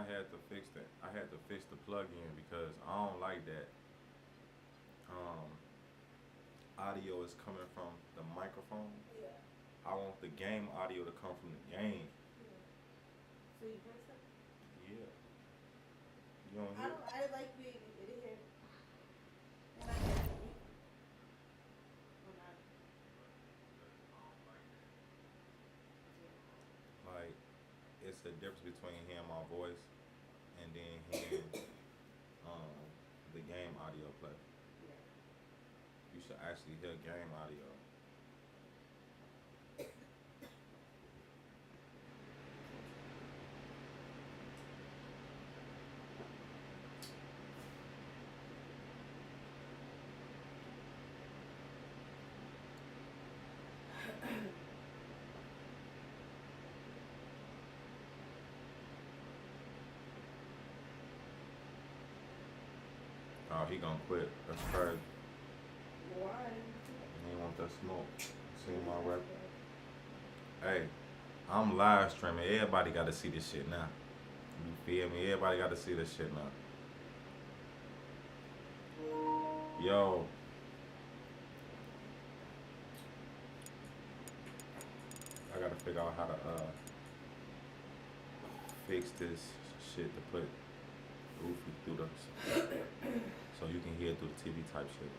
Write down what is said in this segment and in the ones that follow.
I had to fix that. I had to fix the plug-in because I don't like that. Um, Audio is coming from the microphone. Yeah. I want the game audio to come from the game. Yeah. So you press it? Yeah. You don't hear? I like being able to hear when I get it. When I, Like, it's the difference between hearing my voice and then hearing um, the game audio play. yeah. You should actually hear game audio. Oh, he gonna quit. That's crazy. Why? He want that smoke. See my rep. Hey, I'm live streaming. Everybody got to see this shit now. You feel me? Everybody got to see this shit now. Yo. I gotta figure out how to fix this shit to put Goofy through the so you can hear it through the TV type shit.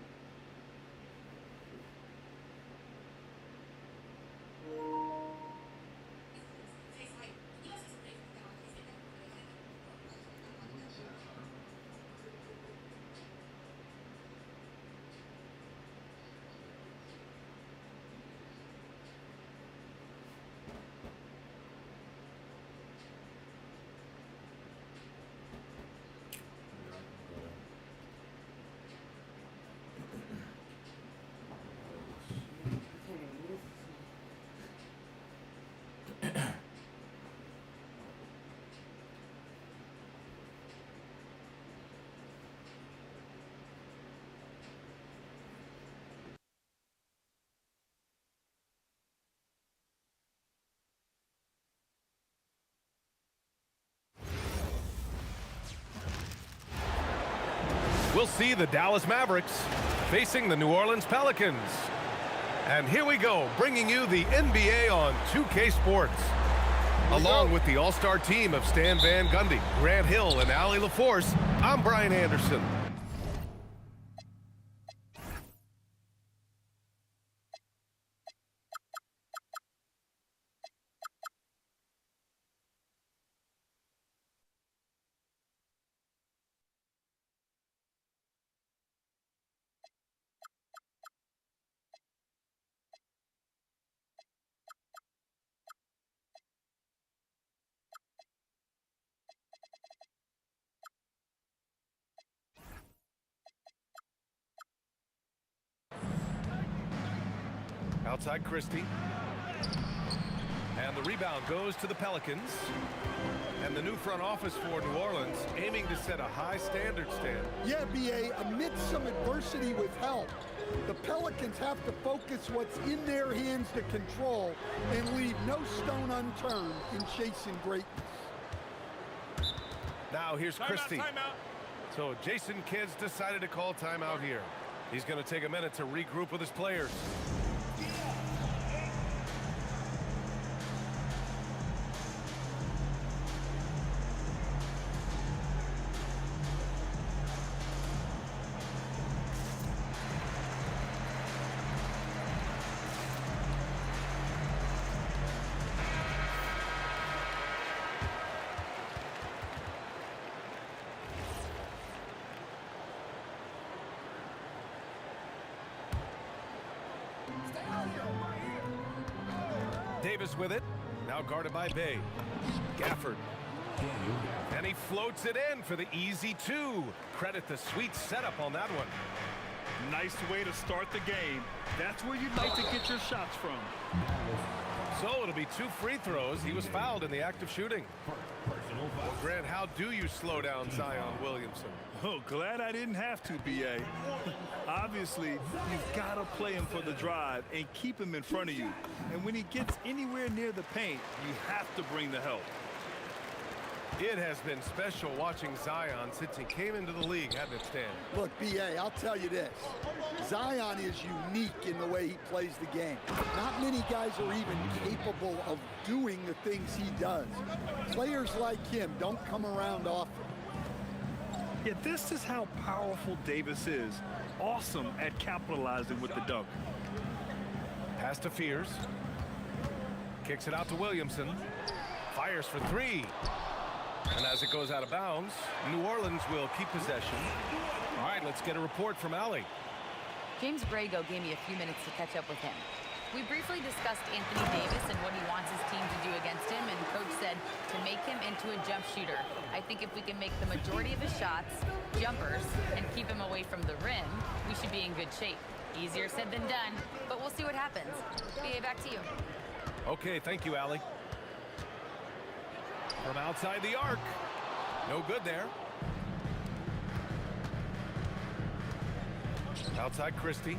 We'll see the Dallas Mavericks facing the New Orleans Pelicans. And here we go, bringing you the NBA on 2K Sports. Along with the all-star team of Stan Van Gundy, Grant Hill, and Allie LaForce, I'm Brian Anderson. Outside Christie. And the rebound goes to the Pelicans. And the new front office for New Orleans aiming to set a high standard, Stan. Yeah, B.A., amid some adversity with help, the Pelicans have to focus what's in their hands to control and leave no stone unturned in chasing greatness. Now here's Christie. Timeout. So Jason Kidd's decided to call timeout here. He's going to take a minute to regroup with his players. Davis with it. Now guarded by Bay. Gafford. And he floats it in for the easy two. Credit the sweet setup on that one. Nice way to start the game. That's where you'd like to get your shots from. So it'll be 2 free throws. He was fouled in the act of shooting. Well, Grant, how do you slow down Zion Williamson? Oh, glad I didn't have to, B.A. Obviously, you've got to play him for the drive and keep him in front of you. And when he gets anywhere near the paint, you have to bring the help. It has been special watching Zion since he came into the league, hasn't it, Stan? Look, B.A., I'll tell you this. Zion is unique in the way he plays the game. Not many guys are even capable of doing the things he does. Players like him don't come around often. Yeah, this is how powerful Davis is. Awesome at capitalizing with the dunk. Pass to Fears. Kicks it out to Williamson. Fires for three. And as it goes out of bounds, New Orleans will keep possession. All right, let's get a report from Allie. James Brago gave me a few minutes to catch up with him. We briefly discussed Anthony Davis and what he wants his team to do against him, and Coach said to make him into a jump shooter. I think if we can make the majority of his shots jumpers and keep him away from the rim, we should be in good shape. Easier said than done, but we'll see what happens. BA, back to you. Okay, thank you, Allie. From outside the arc. No good there. Outside Christie.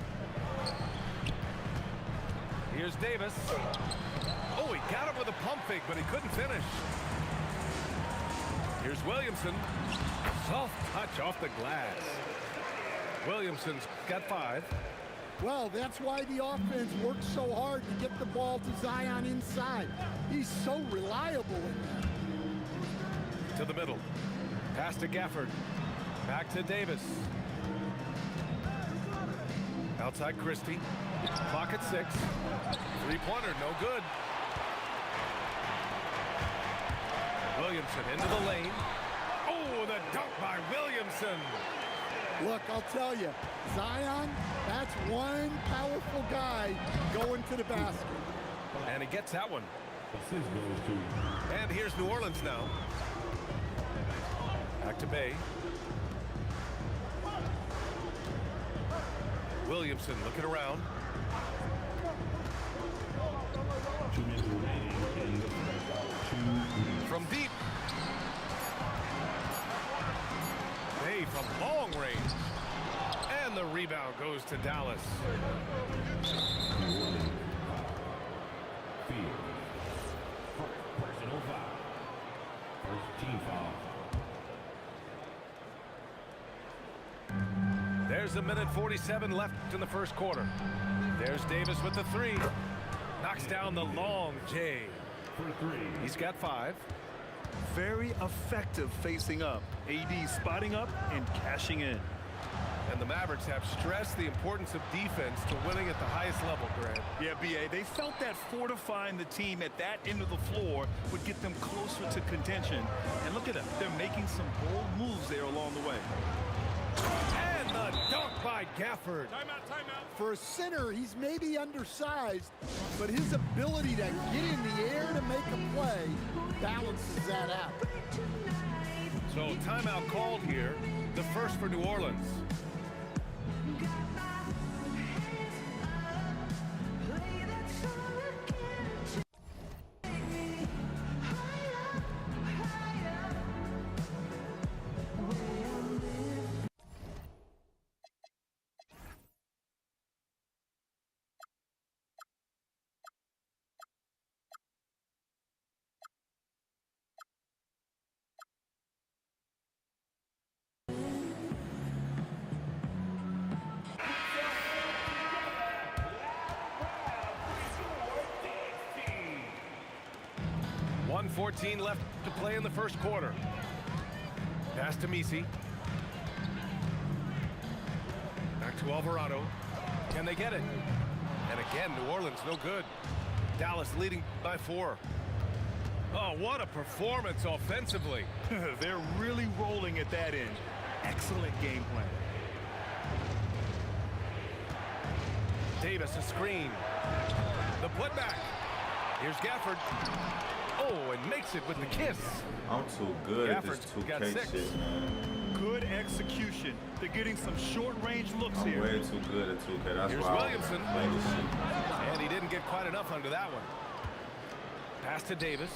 Here's Davis. Oh, he got him with a pump fake, but he couldn't finish. Here's Williamson. Soft touch off the glass. Williamson's got 5. Well, that's why the offense works so hard to get the ball to Zion inside. He's so reliable in that. To the middle. Pass to Gafford. Back to Davis. Outside Christie. Clock at 6. Three-pointer, no good. Williamson into the lane. Oh, the dunk by Williamson. Look, I'll tell you, Zion, that's one powerful guy going to the basket. And he gets that one. And here's New Orleans now. Back to Bay. Williamson looking around. From deep. Bay from long range. And the rebound goes to Dallas. Personal foul. First team foul. There's a minute 47 left in the first quarter. There's Davis with the 3. Knocks down the long J. He's got 5. Very effective facing up. AD spotting up and cashing in. And the Mavericks have stressed the importance of defense to winning at the highest level, Grant. Yeah, BA, they felt that fortifying the team at that end of the floor would get them closer to contention. And look at them. They're making some bold moves there along the way. And the dunk by Gafford. Timeout, timeout. For a center, he's maybe undersized, but his ability to get in the air to make a play balances that out. So timeout called here, the first for New Orleans. .14 left to play in the first quarter. Pass to Misi. Back to Alvarado. Can they get it? And again, New Orleans no good. Dallas leading by 4. Oh, what a performance offensively. They're really rolling at that end. Excellent game plan. Davis a screen. The putback. Here's Gafford. Oh, and makes it with the kiss. I'm too good at this Gafford's got 2K 6. shit, man. Good execution. They're getting some short-range looks I'm here. way too good at 2K. That's Here's why Williamson. I play this shit. And he didn't get quite enough under that one. Pass to Davis.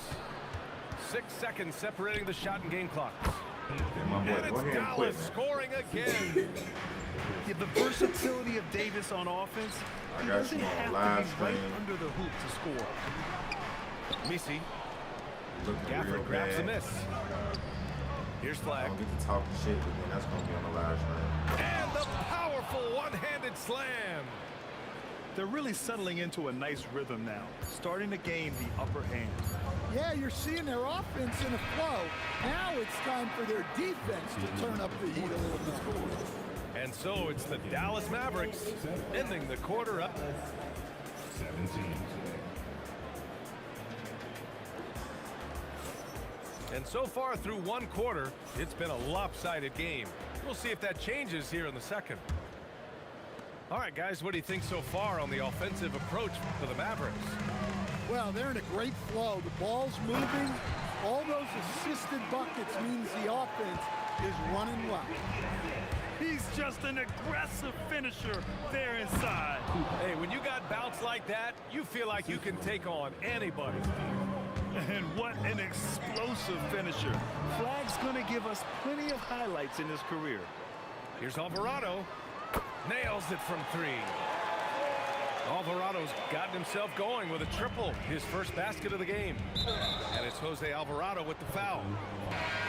6 seconds separating the shot and game clock. Yeah, my boy, And go it's ahead and quit. Dallas scoring again. Yeah, the versatility of Davis on offense, I he got doesn't you on have live to be right stream. under the hoop to score. Misi. looking Gafford real grabs the bad. miss. Here's flag. Don't get to talking shit, but then that's gonna be on the last round. And the powerful one-handed slam. They're really settling into a nice rhythm now, starting to gain the upper hand. Yeah, you're seeing their offense in a flow. Now it's time for their defense to turn up the heat a little bit. And so it's the Dallas Mavericks ending the quarter up. 17. And so far through one quarter, it's been a lopsided game. We'll see if that changes here in the second. All right, guys, what do you think so far on the offensive approach for the Mavericks? Well, they're in a great flow. The ball's moving. All those assisted buckets means the offense is running well. He's just an aggressive finisher there inside. Hey, when you got bouts like that, you feel like you can take on anybody. And what an explosive finisher. Flag's going to give us plenty of highlights in his career. Here's Alvarado. Nails it from three. Alvarado's gotten himself going with a triple, his first basket of the game. And it's Jose Alvarado with the foul.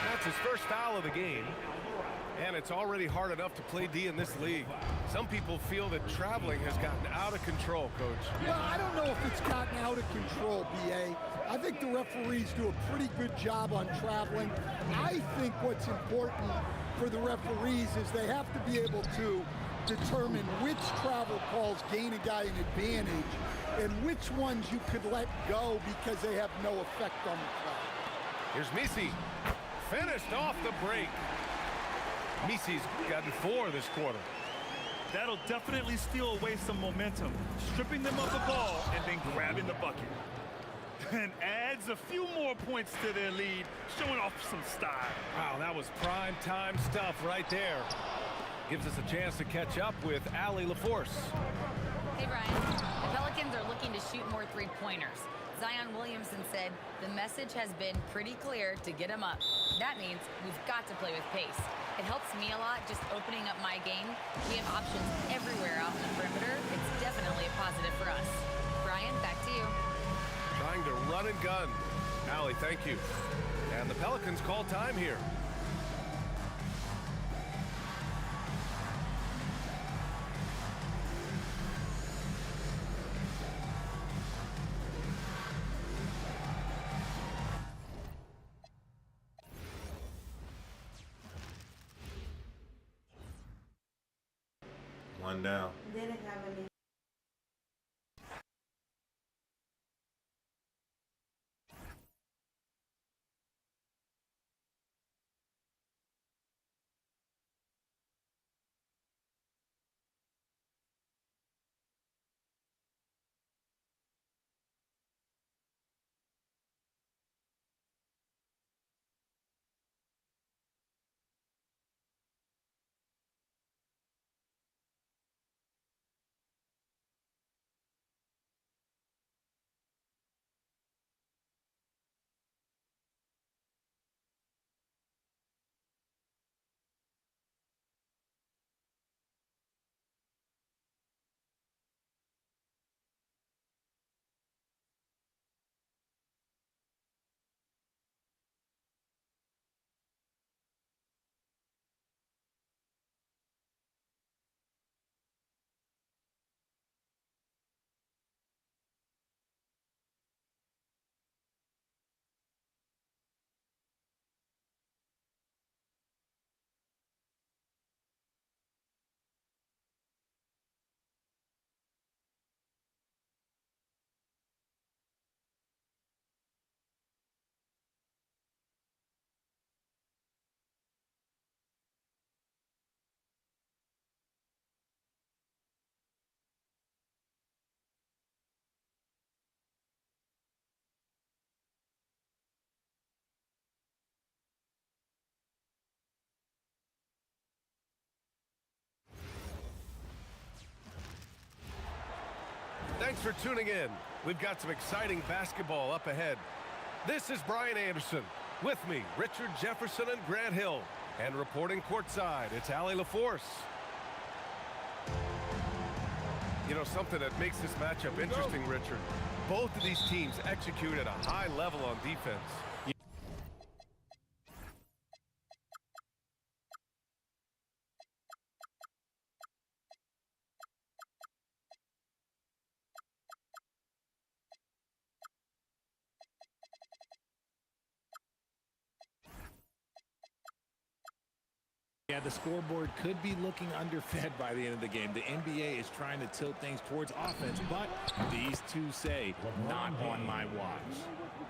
That's his first foul of the game. And it's already hard enough to play D in this league. Some people feel that traveling has gotten out of control, Coach. Well, I don't know if it's gotten out of control, B.A. I think the referees do a pretty good job on traveling. I think what's important for the referees is they have to be able to determine which travel calls gain a guy an advantage and which ones you could let go because they have no effect on the play. Here's Misi. Finished off the break. Misi's gotten 4 this quarter. That'll definitely steal away some momentum, stripping them of the ball and then grabbing the bucket. And adds a few more points to their lead, showing off some style. Wow, that was prime time stuff right there. Gives us a chance to catch up with Allie LaForce. Hey, Brian. The Pelicans are looking to shoot more three-pointers. Zion Williamson said the message has been pretty clear to get him up. That means we've got to play with pace. It helps me a lot just opening up my game. We have options everywhere out in the perimeter. It's definitely a positive for us. Brian, back to you. Trying to run and gun. Allie, thank you. And the Pelicans call time here. One down. Didn't have any. Thanks for tuning in. We've got some exciting basketball up ahead. This is Brian Anderson. With me, Richard Jefferson and Grant Hill. And reporting courtside, it's Allie LaForce. You know, something that makes this matchup interesting, Richard. Both of these teams execute at a high level on defense. Yeah, the scoreboard could be looking underfed by the end of the game. The NBA is trying to tilt things towards offense, but these two say, not on my watch.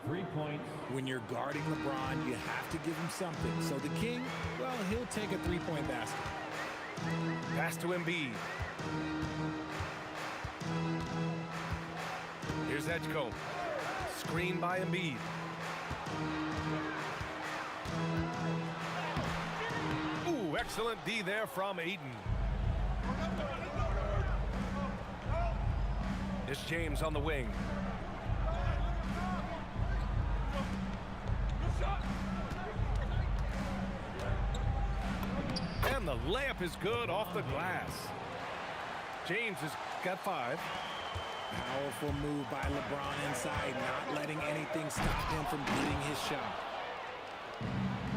3 points. When you're guarding LeBron, you have to give him something. So the King, well, he'll take a three-point basket. Pass to Embiid. Here's Edgecombe. Screen by Embiid. Ooh, excellent D there from Ayton. It's James on the wing. And the layup is good off the glass. James has got 5. Powerful move by LeBron inside, not letting anything stop him from getting his shot.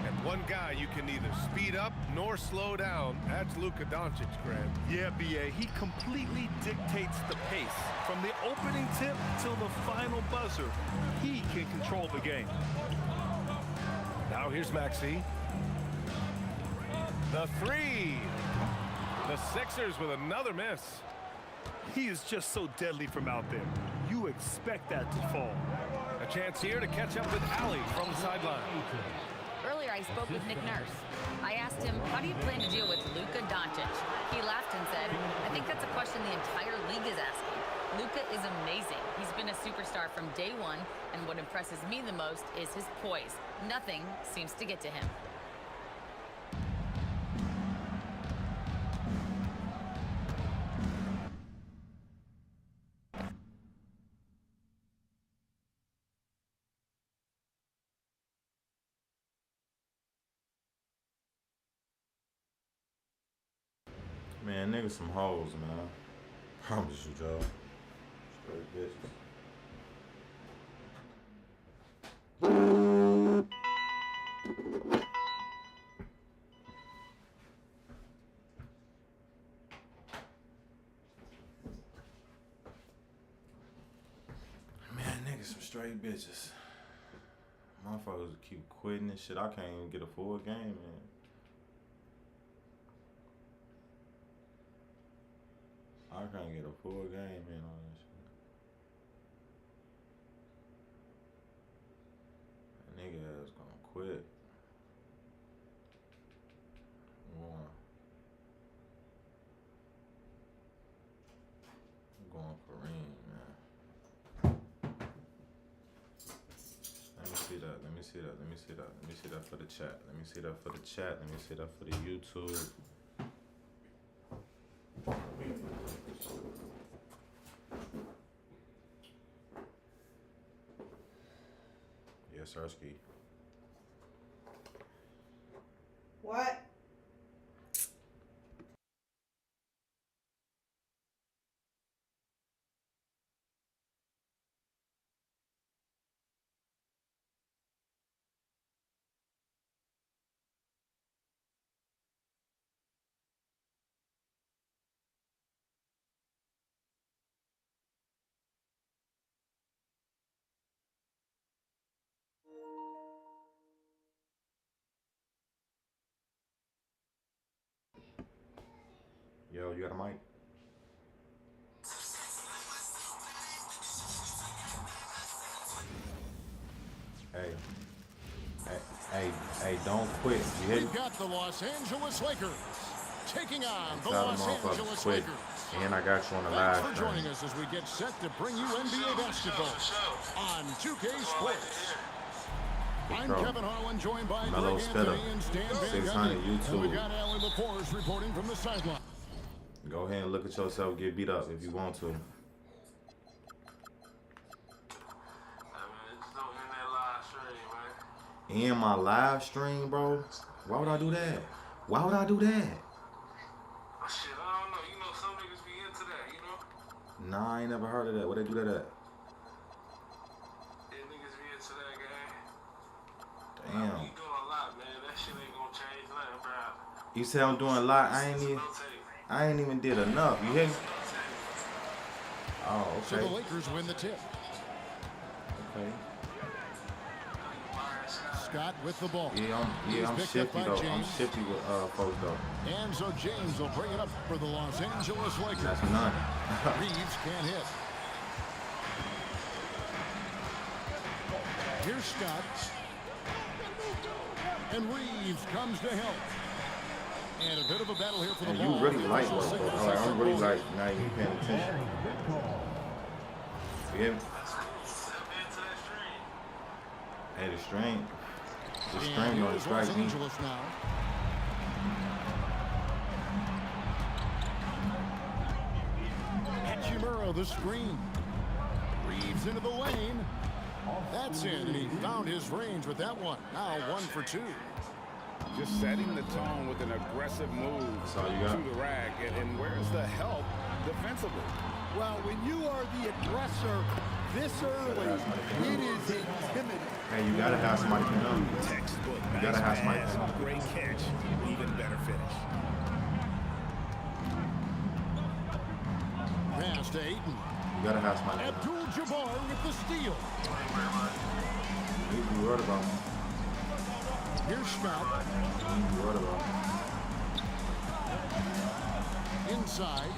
And one guy you can neither speed up nor slow down. That's Luka Doncic, Grant. Yeah, B.A., he completely dictates the pace. From the opening tip till the final buzzer, he can control the game. Now here's Maxey. The 3. The Sixers with another miss. He is just so deadly from out there. You expect that to fall. A chance here to catch up with Allie from the sideline. Earlier, I spoke with Nick Nurse. I asked him, how do you plan to deal with Luka Doncic? He laughed and said, I think that's a question the entire league is asking. Luka is amazing. He's been a superstar from day one, and what impresses me the most is his poise. Nothing seems to get to him. Man, niggas some hoes, man. Promise you, Joe. Straight bitches. Man, niggas some straight bitches. Motherfuckers keep quitting and shit. I can't even get a full game, man. I can't get a full game in on that shit. That nigga ass gonna quit. I'm going for Reem, man. Let me see that. Let me see that. Let me see that. Let me see that for the chat. Let me see that for the chat. Let me see that for the YouTube. Yes, Sirski. What? Yo, you got a mic? Hey, don't quit. You hear me? We've got the Los Angeles Lakers taking on the Tell them Los motherfuckers Angeles quit. Lakers. And I got you on the Thanks live for stream. joining us as we get set to bring you NBA basketball on 2K Sports. I'm Bro. Kevin Harlan, joined by Mellow Greg Spitter. Anthony and Stan Van 600 Gundy. And YouTube. we've got Allie LaForce reporting from the sideline. Go ahead and look at yourself get beat up if you want to. In my live stream, bro? Why would I do that? Why would I do that? Shit, I don't know. You know, some niggas be into that, you know? Nah, I ain't never heard of that. What they do that at? Yeah, niggas be into that game. Damn. You doing a lot, man. That shit ain't gonna change nothing, bro. You say I'm doing a lot. I ain't even did enough. You hear me? Oh, So the okay. Lakers win the tip. Okay. Scott with the ball. Yeah, I'm He's picked shifty up by though. I'm James. shifty with folks though. And so James will bring it up for the Los Angeles Lakers. That's none. Reeves can't hit. Here's Scott. And Reeves comes to help. And a bit of a battle here for the And ball. you really like work, bro. Like, I'm really like not even paying attention. You hear me? Hey, the string don't strike Los me. Angeles now. Hachimura the screen. Reeves into the lane. That's in, and he found his range with that one. Now 1 for 2. Just setting the tone with an aggressive move all you got? to the rack. And where's the help defensively? Well, when you are the aggressor this early, it is intimidating. Hey, you gotta have somebody pin up. Textbook. You gotta have somebody pin up. Great catch. Even better finish. Pass to Ayton. You gotta have somebody pin up. Abdul-Jabbar with the steal. You be worried about me. Here's Scott. You be worried about me. Inside.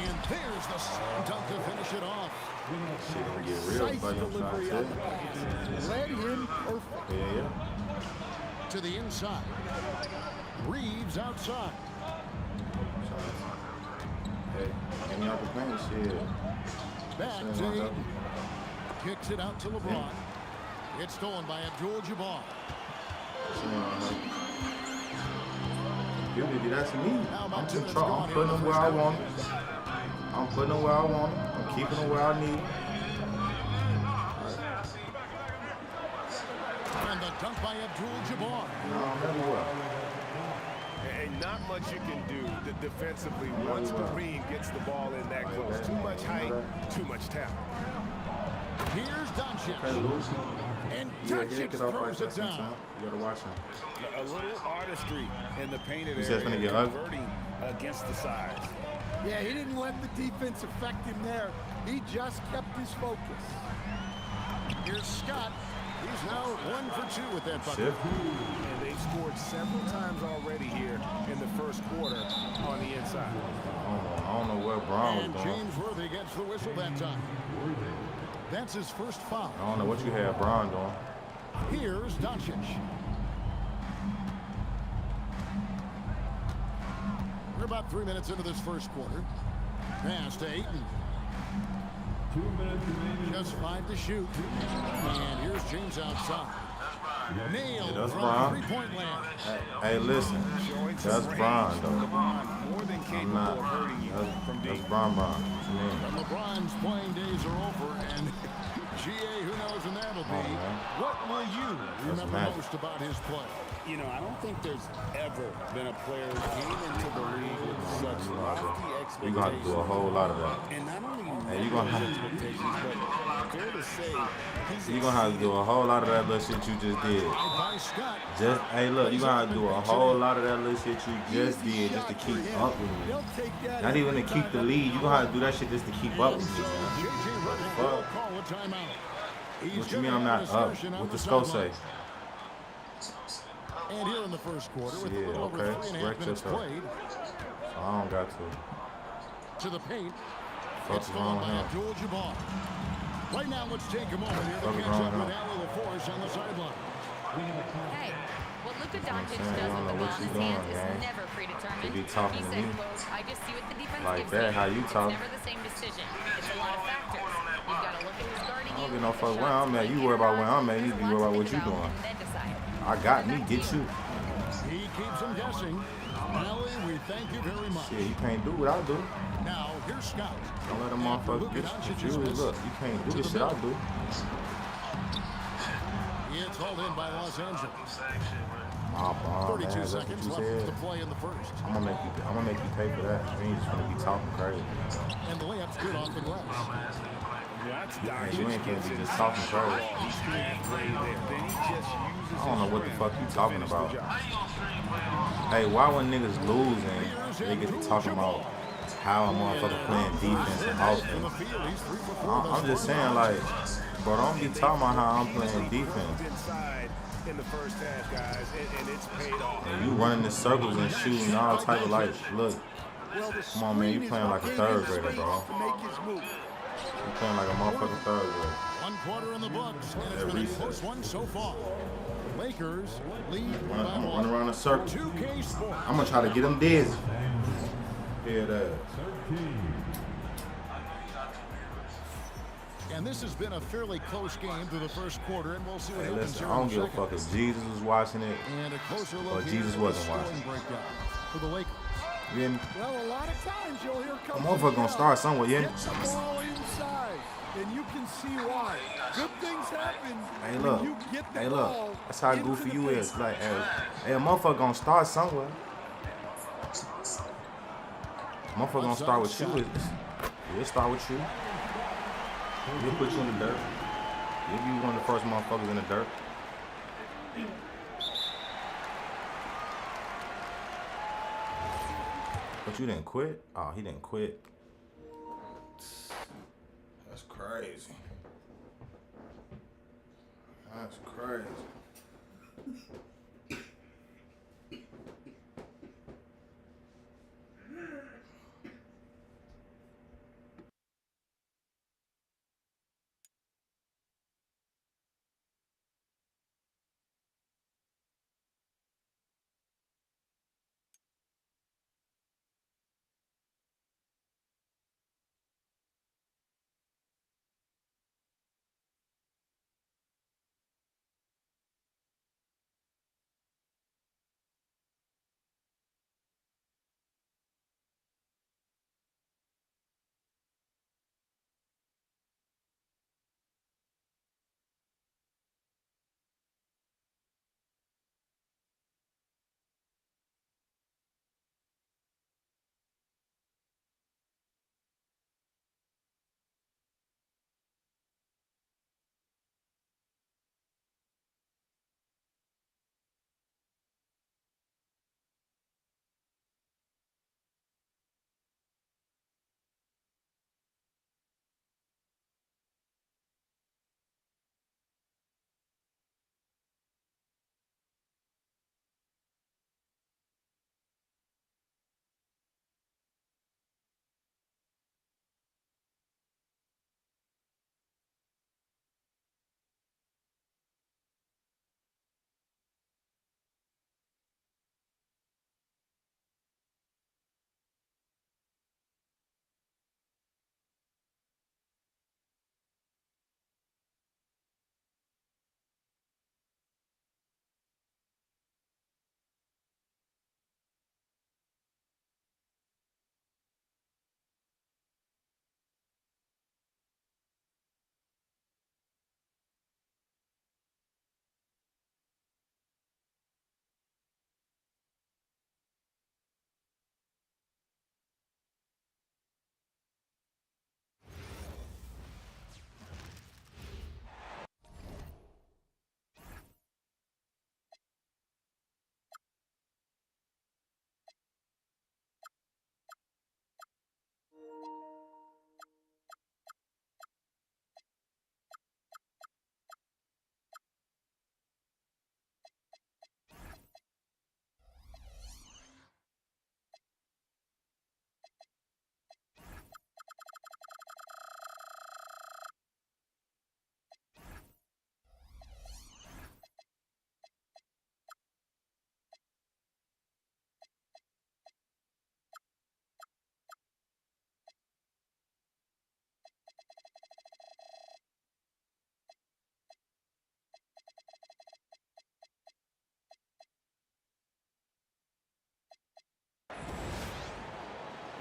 And there's the slam dunk to finish it off. Shit gonna get real, Precise buddy. I'm trying delivery to on the pass. Led him perfect. Yeah. To the inside. Reeves outside. Hey, get me out the paint, shit. Back Send to one up. Ayton. Kicks it out to LeBron. It's stolen by Abdul-Jabbar. Send one up. You did that to me. I'm putting them where I want them. I'm putting them where I want them. I'm keeping them where I need them. And the dunk by Abdul-Jabbar. And not much you can do defensively once Kareem gets the ball in that close. Too much height, too much talent. Here's Doncic. And Yeah, he Doncic get off like throws that it down. sometime. You gotta watch him. A little artistry in the painted You said it's area, gonna get ugly? converting against the size. Yeah, he didn't let the defense affect him there. He just kept his focus. Here's Scott. He's now 1 for 2 with that bucket. Shift. And they've scored several times already here in the first quarter on the inside. I don't know what Brown And was doing. James Worthy gets the whistle that time. That's his first foul. I don't know what you had Brown doing. Here's Doncic. We're about 3 minutes into this first quarter. Pass to Ayton. 2 minutes remaining. Just 5 to shoot. And here's James outside. Nailed that's from Brown. three-point land. Hey, listen. That's Brown, though. More than I'm capable not. of hurting you from That's deep. Brown. What you mean? LeBron's playing days are over, and GA, who knows when that'll be. man. What will you remember magic. most about his play? You know, I don't think there's ever been a player who came into the league with such lofty expectations. You're gonna have to do a whole lot of that. And not only Hey, you gonna met have- those expectations, but fair to say, he's You're gonna have to do a whole lot of that little shit you just did. By Scott. Just hey, look, you gonna have to do a whole lot of that little shit you just Easy did just to shot keep for him. up with me. He'll take that Not even every to keep the time. lead. You gonna have to do that shit just to keep up with me, man. JJ Redick Fuck. will call a timeout. He's What you mean gonna I'm have not an up? assertion on What the the score say? sideline. And here in the first quarter, with a Shit, little over okay. 3.5 Correct minutes yourself. played, I don't got to. to the paint. Fuck It's is stolen wrong by with him? Abdul-Jabbar. Right now, let's take a moment here to Fuck is catch wrong up with with him? Allie LaForce on the sideline. Hey, what Luka Doncic saying, does I don't with the know ball what in you his hands doing, is gang. never predetermined. You be talking He to said, me. quote, I just see what the defense Like gives that, me. how you It's talk. never the same decision. It's a lot of factors. You've got to look at who's guarding I you. don't give no the fuck where shots I'm at. taken, You worry about where I'm at. You there's need to be lots worried about to what think you about, doing. and then decide. I got me, Back to get you. He keeps him guessing. Allie, we thank you very much. Shit, you can't do what I do. Now, here's Scott. Don't let a After motherfucker Luka get Doncic you is confused. missed. Look, you can't do To the the shit I middle. do. It's hauled in by Los Angeles. Oh, man, 32 that's what seconds you left said. to play in the first. I'm gonna make you pay for that. You ain't just gonna be talking crazy. And the layup's good off the glass. That's Man, you ain't gonna be just talking crazy. I don't know what the fuck you talking about. Hey, why when niggas losing, they get to talking about how a motherfucker playing defense and In the offense? field, he's 3 for 4 I'm just saying, like, bro, don't be talking about how I'm playing defense. in the first half, guys, and it's paid off. And you running in circles and shooting all type of like, look. Well, the Come on, man, you screen is playing what like a gave third him grader, space bro. to make his move. You playing like a motherfucking third grader. 1 quarter in the books, and it's That been a reset. close one so far. Lakers lead by I'm gonna run 1. around the circle. 2K Sports. I'm gonna try to get him dizzy. Hear that. 13. And this has been a fairly close game through the first quarter, and we'll see what Hey, happens listen, here I in don't give a second. fuck if Jesus was watching it. And a closer look Or here Jesus at the wasn't scoring watching. breakdown for the Lakers. You hear me? Well, a lot of times you'll hear coaches motherfucker gonna start somewhere, yeah? Get the ball inside, and you can see why. Good things happen Hey, when look. you get the Hey, ball look. That's how into goofy the you is. paint. Like, hey, a motherfucker gonna start somewhere. Motherfucker gonna start with you. He'll start with you. He'll put you in the dirt. He'll be one of the first motherfuckers in the dirt. But you didn't quit? Oh, he didn't quit. That's crazy. That's crazy.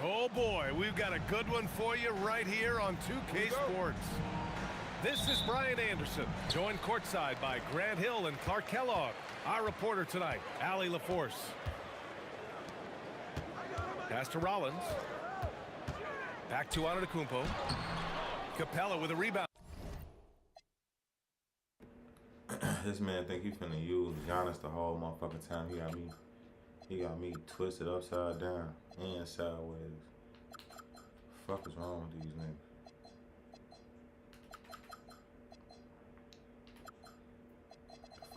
Oh boy, we've got a good one for you right here on 2K Sports. This is Brian Anderson, joined courtside by Grant Hill and Clark Kellogg. Our reporter tonight, Allie LaForce. Pass to Rollins. Back to Antetokounmpo. Capella with a rebound. This man think he finna use Giannis the whole motherfucking time. He got me twisted upside down and sideways. Fuck is wrong with these niggas?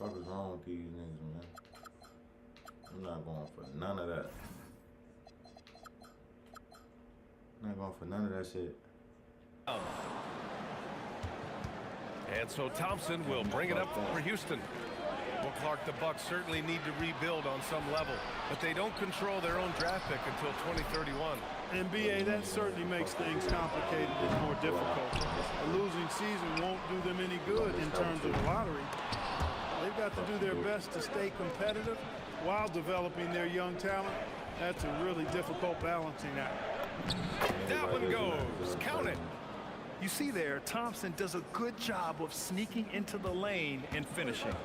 fuck is wrong with these niggas, man? I'm not going for none of that. Not going for none of that shit. And so Thompson will bring it up for Houston. Well, Clark, the Bucks certainly need to rebuild on some level, but they don't control their own draft pick until 2031. NBA, that certainly makes things complicated and more difficult. A losing season won't do them any good in terms of the lottery. They've got to do their best to stay competitive while developing their young talent. That's a really difficult balancing act. That one goes. Count it. You see there, Thompson does a good job of sneaking into the lane and finishing.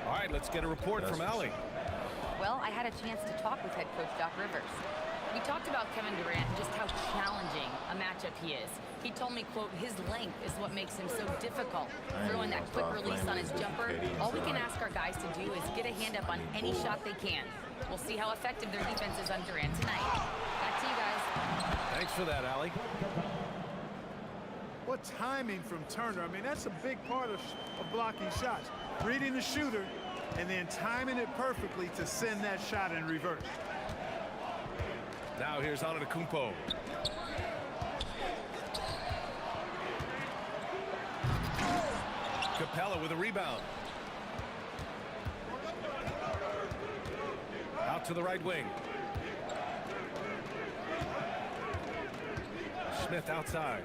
All right, let's get a report from Allie. Well, I had a chance to talk with head coach Doc Rivers. We talked about Kevin Durant and just how challenging a matchup he is. He told me, quote, his length is what makes him so difficult. Throwing that quick release on his jumper, all we can ask our guys to do is get a hand up on any shot they can. We'll see how effective their defense is on Durant tonight. Back to you guys. Thanks for that, Allie. What timing from Turner. I mean, that's a big part of blocking shots. Reading the shooter and then timing it perfectly to send that shot in reverse. Now here's Antetokounmpo. Capella with a rebound. Out to the right wing. Smith outside.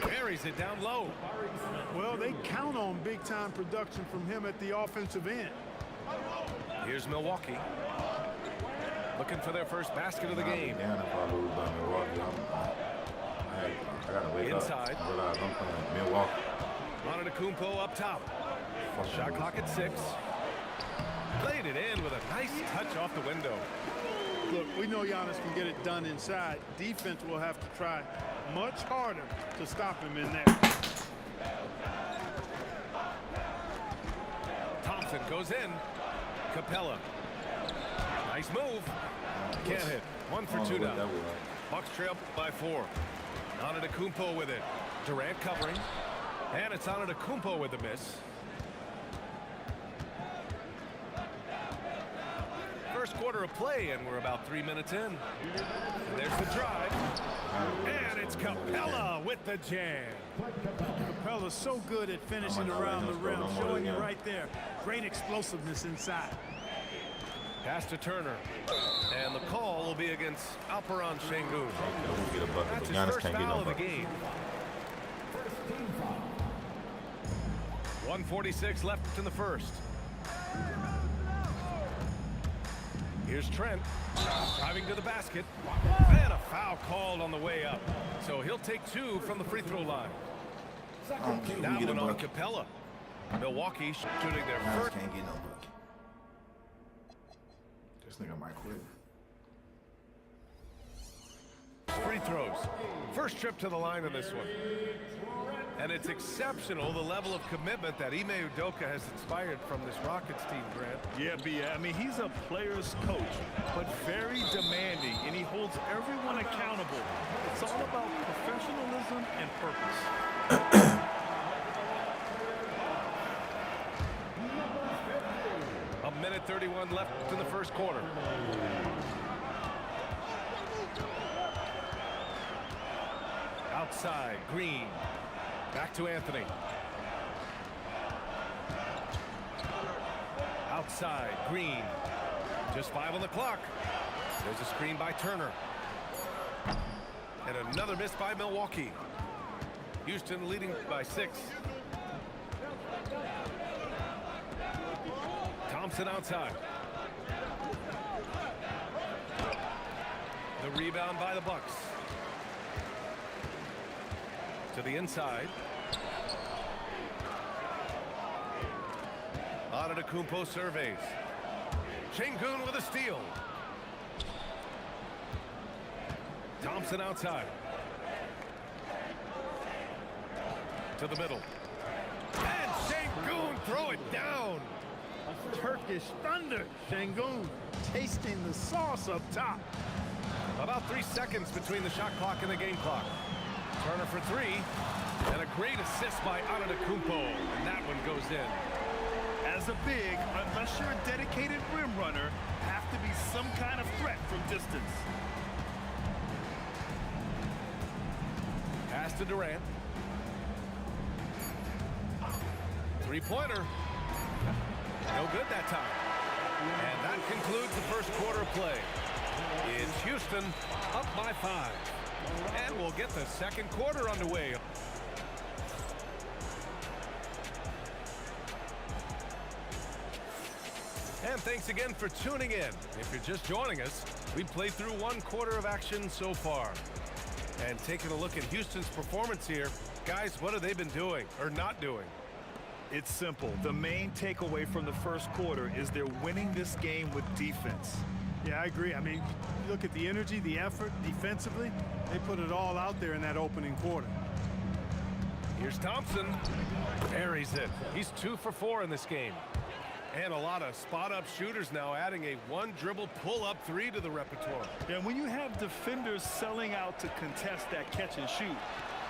Buries it down low. Well, they count on big-time production from him at the offensive end. Here's Milwaukee. Looking for their first basket of the game. Damn, if I lose by Milwaukee, I gotta wake Inside. up. Realize I'm playing Milwaukee. Antetokounmpo up top. Shot clock at 6. Played it in with a nice touch off the window. Look, we know Giannis can get it done inside. Defense will have to try much harder to stop him in there. Thompson goes in. Capella. Nice move. Can't hit. 1 for 2 now. Bucks trail by 4. Antetokounmpo with it. Durant covering. And it's Antetokounmpo with the miss. First quarter of play, and we're about 3 minutes in. And there's the drive. And it's Capella with the jam. Capella's so good at finishing around the rim, showing you right there. Great explosiveness inside. Pass to Turner. And the call will be against Alperen Şengün. That's his first foul of the game. 1:46 left in the first. Here's Trent, driving to the basket, and a foul called on the way up. So he'll take 2 from the free throw line. Now one on Capella. Milwaukee shooting their first. Can't get no bucket. This nigga might quit. Free throws. First trip to the line in this one. And it's exceptional, the level of commitment that Ime Udoka has inspired from this Rockets team, Grant. Yeah, I mean, he's a player's coach, but very demanding, and he holds everyone accountable. It's all about professionalism and purpose. 1:31 left in the first quarter. Outside, Green. Back to Anthony. Outside, Green. Just 5 on the clock. There's a screen by Turner. And another miss by Milwaukee. Houston leading by 6. Thompson outside. The rebound by the Bucks. To the inside. Antetokounmpo surveys. Şengün with a steal. Thompson outside. To the middle. And Şengün throw it down. Turkish thunder. Şengün tasting the sauce up top. About 3 seconds between the shot clock and the game clock. Turner for 3. And a great assist by Antetokounmpo, and that one goes in. As a big, unless you're a dedicated rim runner, have to be some kind of threat from distance. Pass to Durant. Three-pointer. No good that time. And that concludes the first quarter play. It's Houston up by 5. And we'll get the second quarter underway. And thanks again for tuning in. If you're just joining us, we played through one quarter of action so far. And taking a look at Houston's performance here, guys, what have they been doing or not doing? It's simple. The main takeaway from the first quarter is they're winning this game with defense. Yeah, I agree. I mean, look at the energy, the effort defensively. They put it all out there in that opening quarter. Here's Thompson. Buries it. He's 2 for 4 in this game. And a lot of spot-up shooters now, adding a one-dribble pull-up 3 to the repertoire. And when you have defenders selling out to contest that catch and shoot,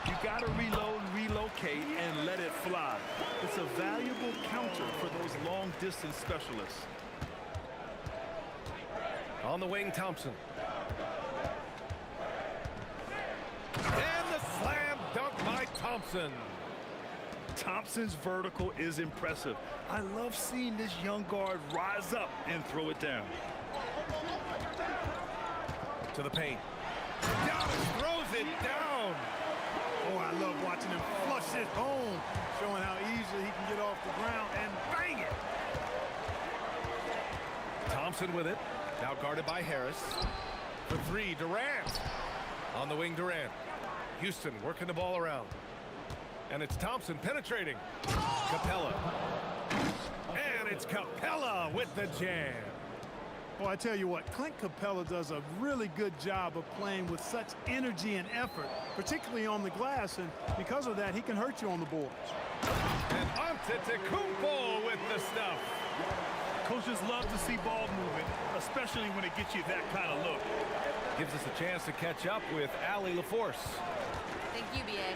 you got to reload, relocate, and let it fly. It's a valuable counter for those long-distance specialists. On the wing, Thompson. And the slam dunk by Thompson. Thompson's vertical is impressive. I love seeing this young guard rise up and throw it down. To the paint. Giannis throws it down. Oh, I love watching him flush it home, showing how easily he can get off the ground and bang it. Thompson with it. Now guarded by Harris. For 3, Durant. On the wing, Durant. Houston working the ball around. And it's Thompson penetrating. Capella. And it's Capella with the jam. Well, I tell you what, Clint Capella does a really good job of playing with such energy and effort, particularly on the glass, and because of that, he can hurt you on the boards. And Antetokounmpo with the stuff. Coaches love to see ball movement, especially when it gets you that kind of look. Gives us a chance to catch up with Allie LaForce. Thank you, B.A.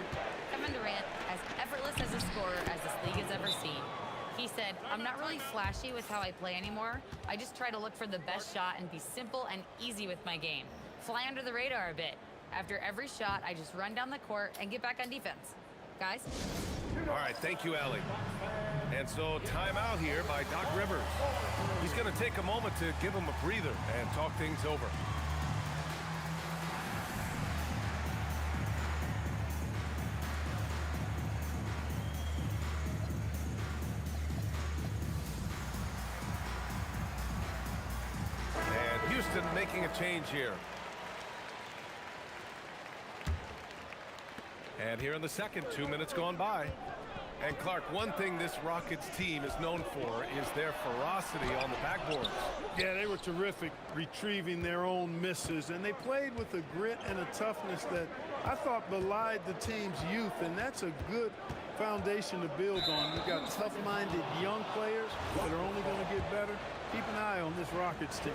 Kevin Durant, as effortless as a scorer as this league has ever seen. He said, I'm not really flashy with how I play anymore. I just try to look for the best shot and be simple and easy with my game. Fly under the radar a bit. After every shot, I just run down the court and get back on defense. Guys? All right, thank you, Allie. And so timeout here by Doc Rivers. He's going to take a moment to give him a breather and talk things over. And Houston making a change here. And here in the second, 2 minutes gone by. And Clark, one thing this Rockets team is known for is their ferocity on the backboards. Yeah, they were terrific retrieving their own misses, and they played with a grit and a toughness that I thought belied the team's youth, and that's a good foundation to build on. You've got tough-minded young players that are only going to get better. Keep an eye on this Rockets team.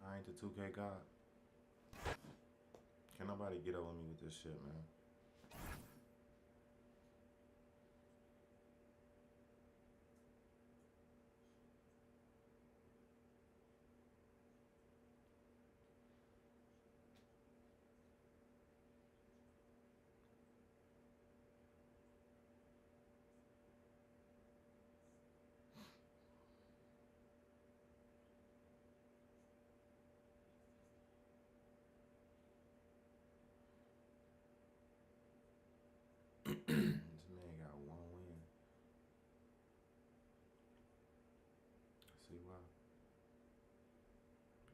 I ain't the 2K god. Can nobody get over me with this shit, man? This man got one win. See why?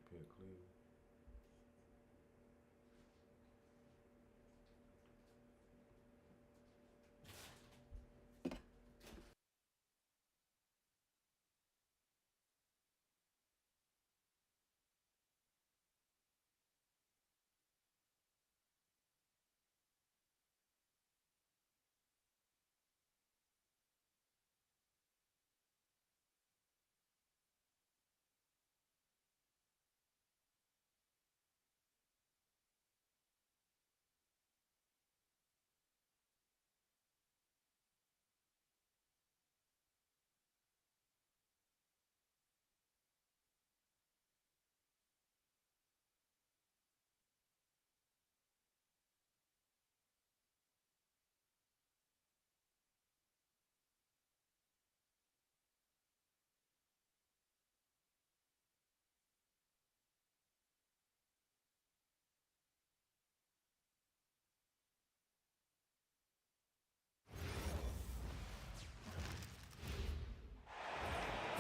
Compare Cleveland.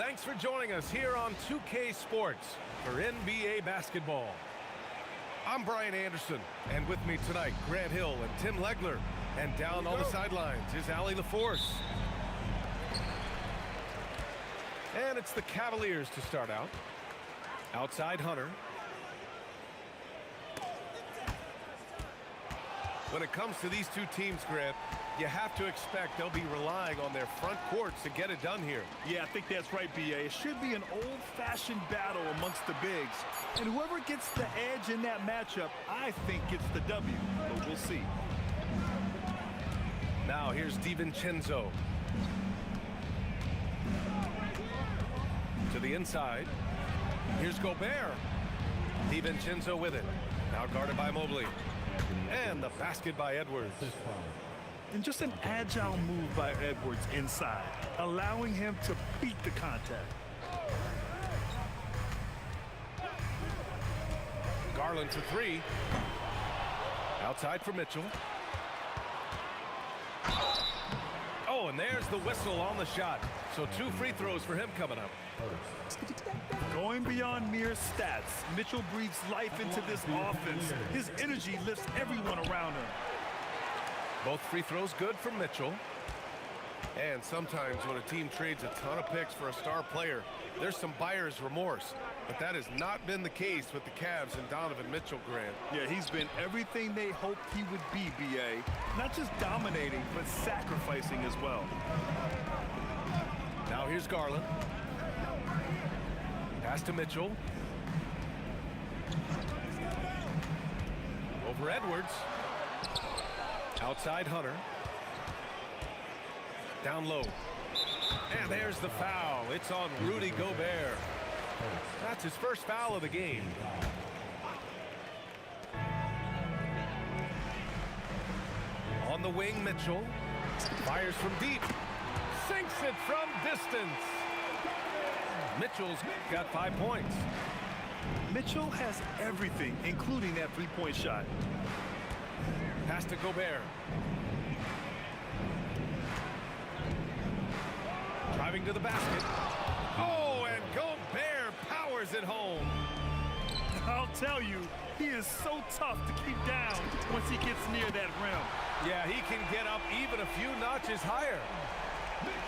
Thanks for joining us here on 2K Sports for NBA basketball. I'm Brian Anderson, and with me tonight, Grant Hill and Tim Legler. And down on the sidelines is Allie LaForce. And it's the Cavaliers to start out. Outside Hunter. When it comes to these two teams, Grant, you have to expect they'll be relying on their front courts to get it done here. Yeah, I think that's right, B.A. It should be an old-fashioned battle amongst the bigs. And whoever gets the edge in that matchup, I think gets the W. But we'll see. Now here's DiVincenzo. To the inside. Here's Gobert. DiVincenzo with it. Now guarded by Mobley. And the basket by Edwards. And just an agile move by Edwards inside, allowing him to beat the contact. Garland for three. Outside for Mitchell. Oh, and there's the whistle on the shot. So 2 free throws for him coming up. Going beyond mere stats, Mitchell breathes life into this offense. His energy lifts everyone around him. Both free throws good for Mitchell. And sometimes when a team trades a ton of picks for a star player, there's some buyer's remorse. But that has not been the case with the Cavs and Donovan Mitchell, Grant. Yeah, he's been everything they hoped he would be, B.A. Not just dominating, but sacrificing as well. Now here's Garland. Pass to Mitchell. Over Edwards. Outside Hunter. Down low. And there's the foul. It's on Rudy Gobert. That's his first foul of the game. On the wing, Mitchell. Fires from deep. Sinks it from distance. Mitchell's got 5 points. Mitchell has everything, including that three-point shot. Pass to Gobert. Driving to the basket. Oh, and Gobert powers it home. I'll tell you, he is so tough to keep down once he gets near that rim. Yeah, he can get up even a few notches higher.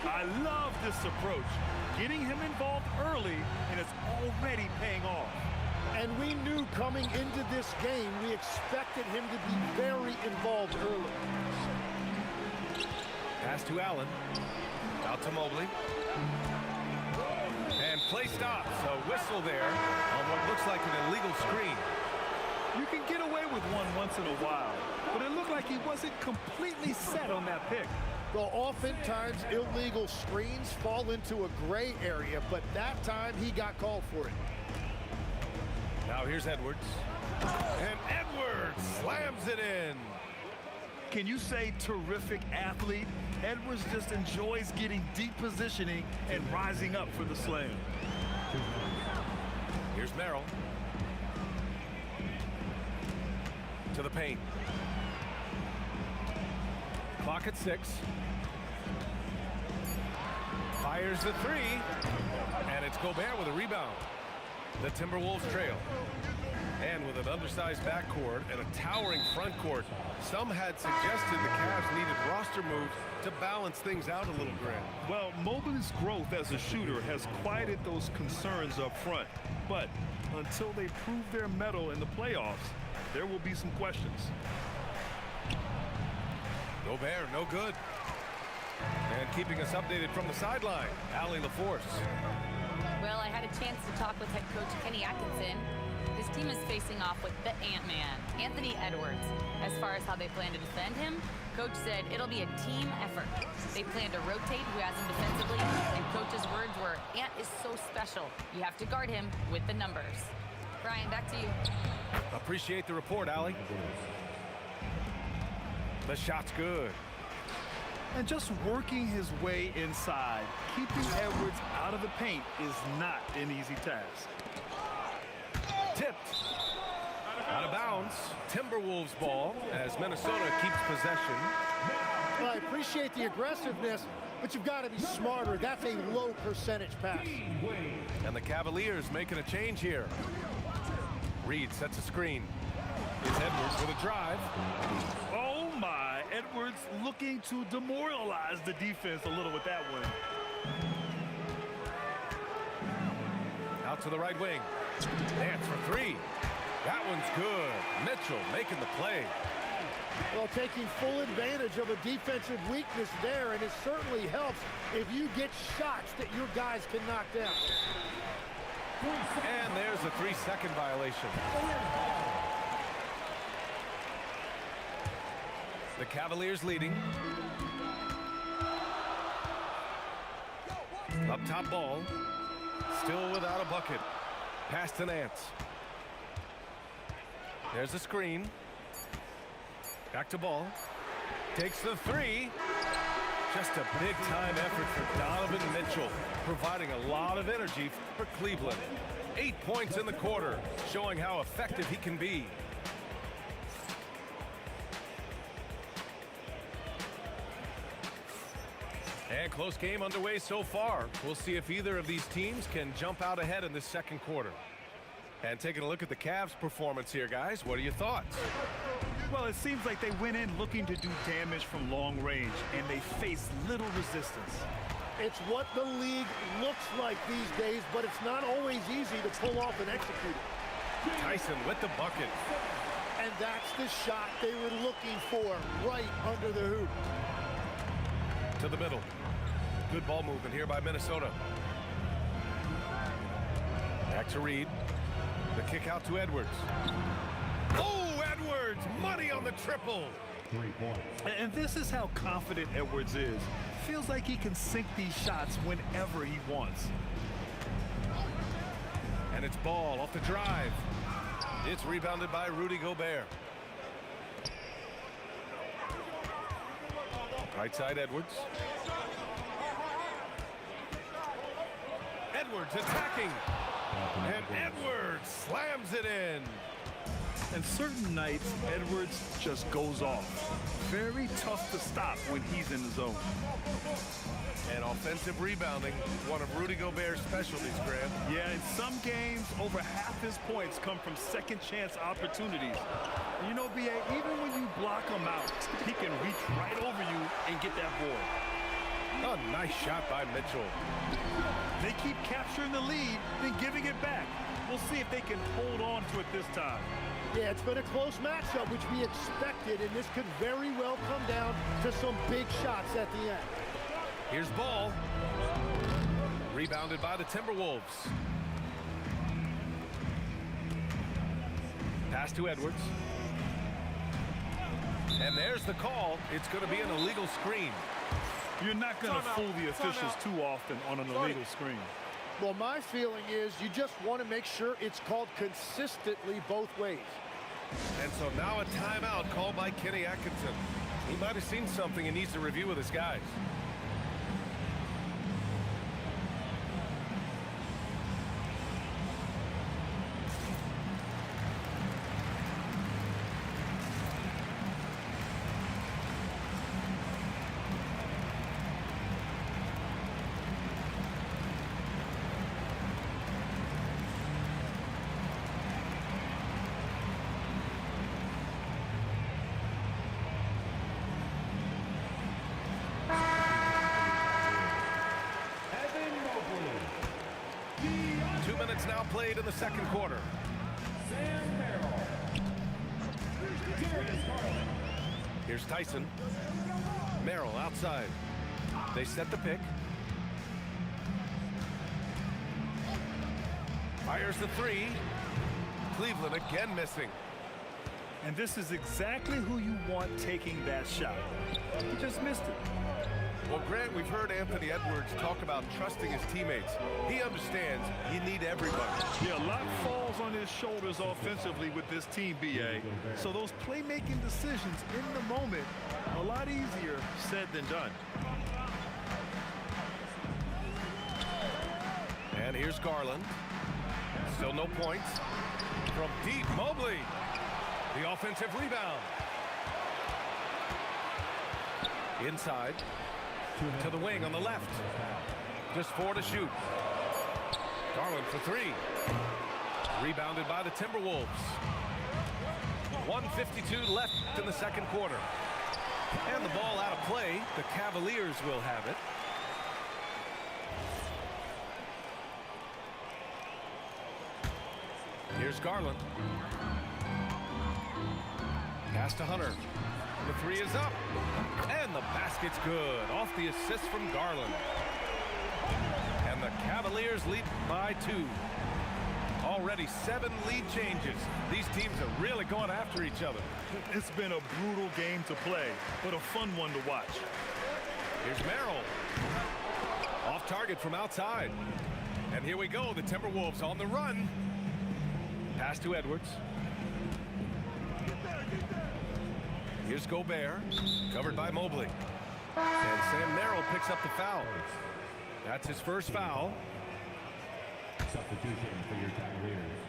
I love this approach. Getting him involved early, and it's already paying off. And we knew coming into this game, we expected him to be very involved early. Pass to Allen. Out to Mobley. And play stops. A whistle there on what looks like an illegal screen. You can get away with one once in a while, but it looked like he wasn't completely set on that pick. Well, oftentimes illegal screens fall into a gray area, but that time he got called for it. Now here's Edwards. And Edwards slams it in. Can you say terrific athlete? Edwards just enjoys getting deep positioning and rising up for the slam. Here's Merrill. To the paint. Clock at 6. Fires the three. And it's Gobert with a rebound. The Timberwolves trail. And with an undersized backcourt and a towering front court, some had suggested the Cavs needed roster moves to balance things out a little, Grant. Well, Mobley's growth as a shooter has quieted those concerns up front. But until they prove their mettle in the playoffs, there will be some questions. Gobert, no good. And keeping us updated from the sideline, Allie LaForce. Well, I had a chance to talk with head coach Kenny Atkinson. His team is facing off with the Ant-Man, Anthony Edwards. As far as how they plan to defend him, coach said it'll be a team effort. They plan to rotate who has him defensively, and coach's words were, Ant is so special. You have to guard him with the numbers. Brian, back to you. Appreciate the report, Allie. The shot's good. And just working his way inside, keeping Edwards out of the paint is not an easy task. Tipped. Out of bounds. Timberwolves ball as Minnesota keeps possession. Well, I appreciate the aggressiveness, but you've got to be smarter. That's a low percentage pass. And the Cavaliers making a change here. Reed sets a screen. It's Edwards with a drive. Oh, my. Edwards looking to demoralize the defense a little with that one. Out to the right wing. Dance for three. That one's good. Mitchell making the play. Well, taking full advantage of a defensive weakness there, and it certainly helps if you get shots that your guys can knock down. And there's a 3-second violation. The Cavaliers leading. Up top ball. Still without a bucket. Pass to Nance. There's a screen. Back to ball. Takes the three. Just a big-time effort for Donovan Mitchell, providing a lot of energy for Cleveland. 8 points in the quarter, showing how effective he can be. And close game underway so far. We'll see if either of these teams can jump out ahead in this second quarter. And taking a look at the Cavs' performance here, guys, what are your thoughts? Well, it seems like they went in looking to do damage from long range, and they faced little resistance. It's what the league looks like these days, but it's not always easy to pull off and execute it. Tyson with the bucket. And that's the shot they were looking for, right under the hoop. To the middle. Good ball movement here by Minnesota. Back to Reed. The kick out to Edwards. Oh, Edwards! Money on the triple! 3 points. And this is how confident Edwards is. Feels like he can sink these shots whenever he wants. And it's Ball off the drive. It's rebounded by Rudy Gobert. Right side Edwards. Edwards attacking. And Edwards slams it in. And certain nights, Edwards just goes off. Very tough to stop when he's in the zone. And offensive rebounding, one of Rudy Gobert's specialties, Grant. Yeah, in some games, over half his points come from second chance opportunities. And you know, B.A., even when you block him out, he can reach right over you and get that board. A nice shot by Mitchell. They keep capturing the lead, then giving it back. We'll see if they can hold on to it this time. Yeah, it's been a close matchup, which we expected, and this could very well come down to some big shots at the end. Here's Ball. Rebounded by the Timberwolves. Pass to Edwards. And there's the call. It's going to be an illegal screen. You're not going to fool the officials too often on an illegal screen. Well, my feeling is you just want to make sure it's called consistently both ways. And so now a timeout called by Kenny Atkinson. He might have seen something and needs to review with his guys. Now played in the second quarter. Here's Tyson. Merrill outside. They set the pick. Fires the three. Cleveland again missing. And this is exactly who you want taking that shot. He just missed it. Well, Grant, we've heard Anthony Edwards talk about trusting his teammates. He understands you need everybody. Yeah, a lot falls on his shoulders offensively with this team, B.A. So those playmaking decisions in the moment, a lot easier said than done. And here's Garland. Still no points. From deep, Mobley. The offensive rebound. Inside. To the wing on the left. Just 4 to shoot. Garland for 3. Rebounded by the Timberwolves. 1:52 left in the second quarter. And the ball out of play. The Cavaliers will have it. Here's Garland. Pass to Hunter. The 3 is up. And the basket's good. Off the assist from Garland. And the Cavaliers lead by 2. Already 7 lead changes. These teams are really going after each other. It's been a brutal game to play, but a fun one to watch. Here's Merrill. Off target from outside. And here we go. The Timberwolves on the run. Pass to Edwards. Here's Gobert. Covered by Mobley. And Sam Merrill picks up the foul. That's his first foul. Substitution for your Cavaliers.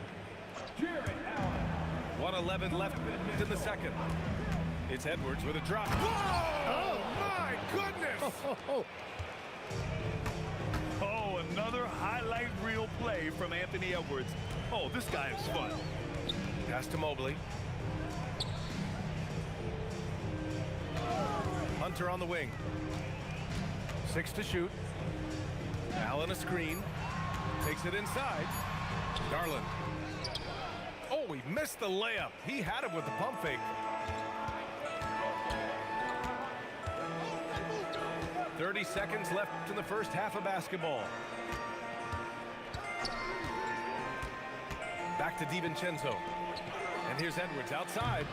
Jared Allen. 1:11 left in the second. It's Edwards with a drop. Whoa! Oh, my goodness! Oh, another highlight reel play from Anthony Edwards. Oh, this guy is fun. Pass to Mobley. Hunter on the wing. 6 to shoot. Allen a screen. Takes it inside. Garland. Oh, he missed the layup. He had it with the pump fake. 30 seconds left in the first half of basketball. Back to DiVincenzo. And here's Edwards outside.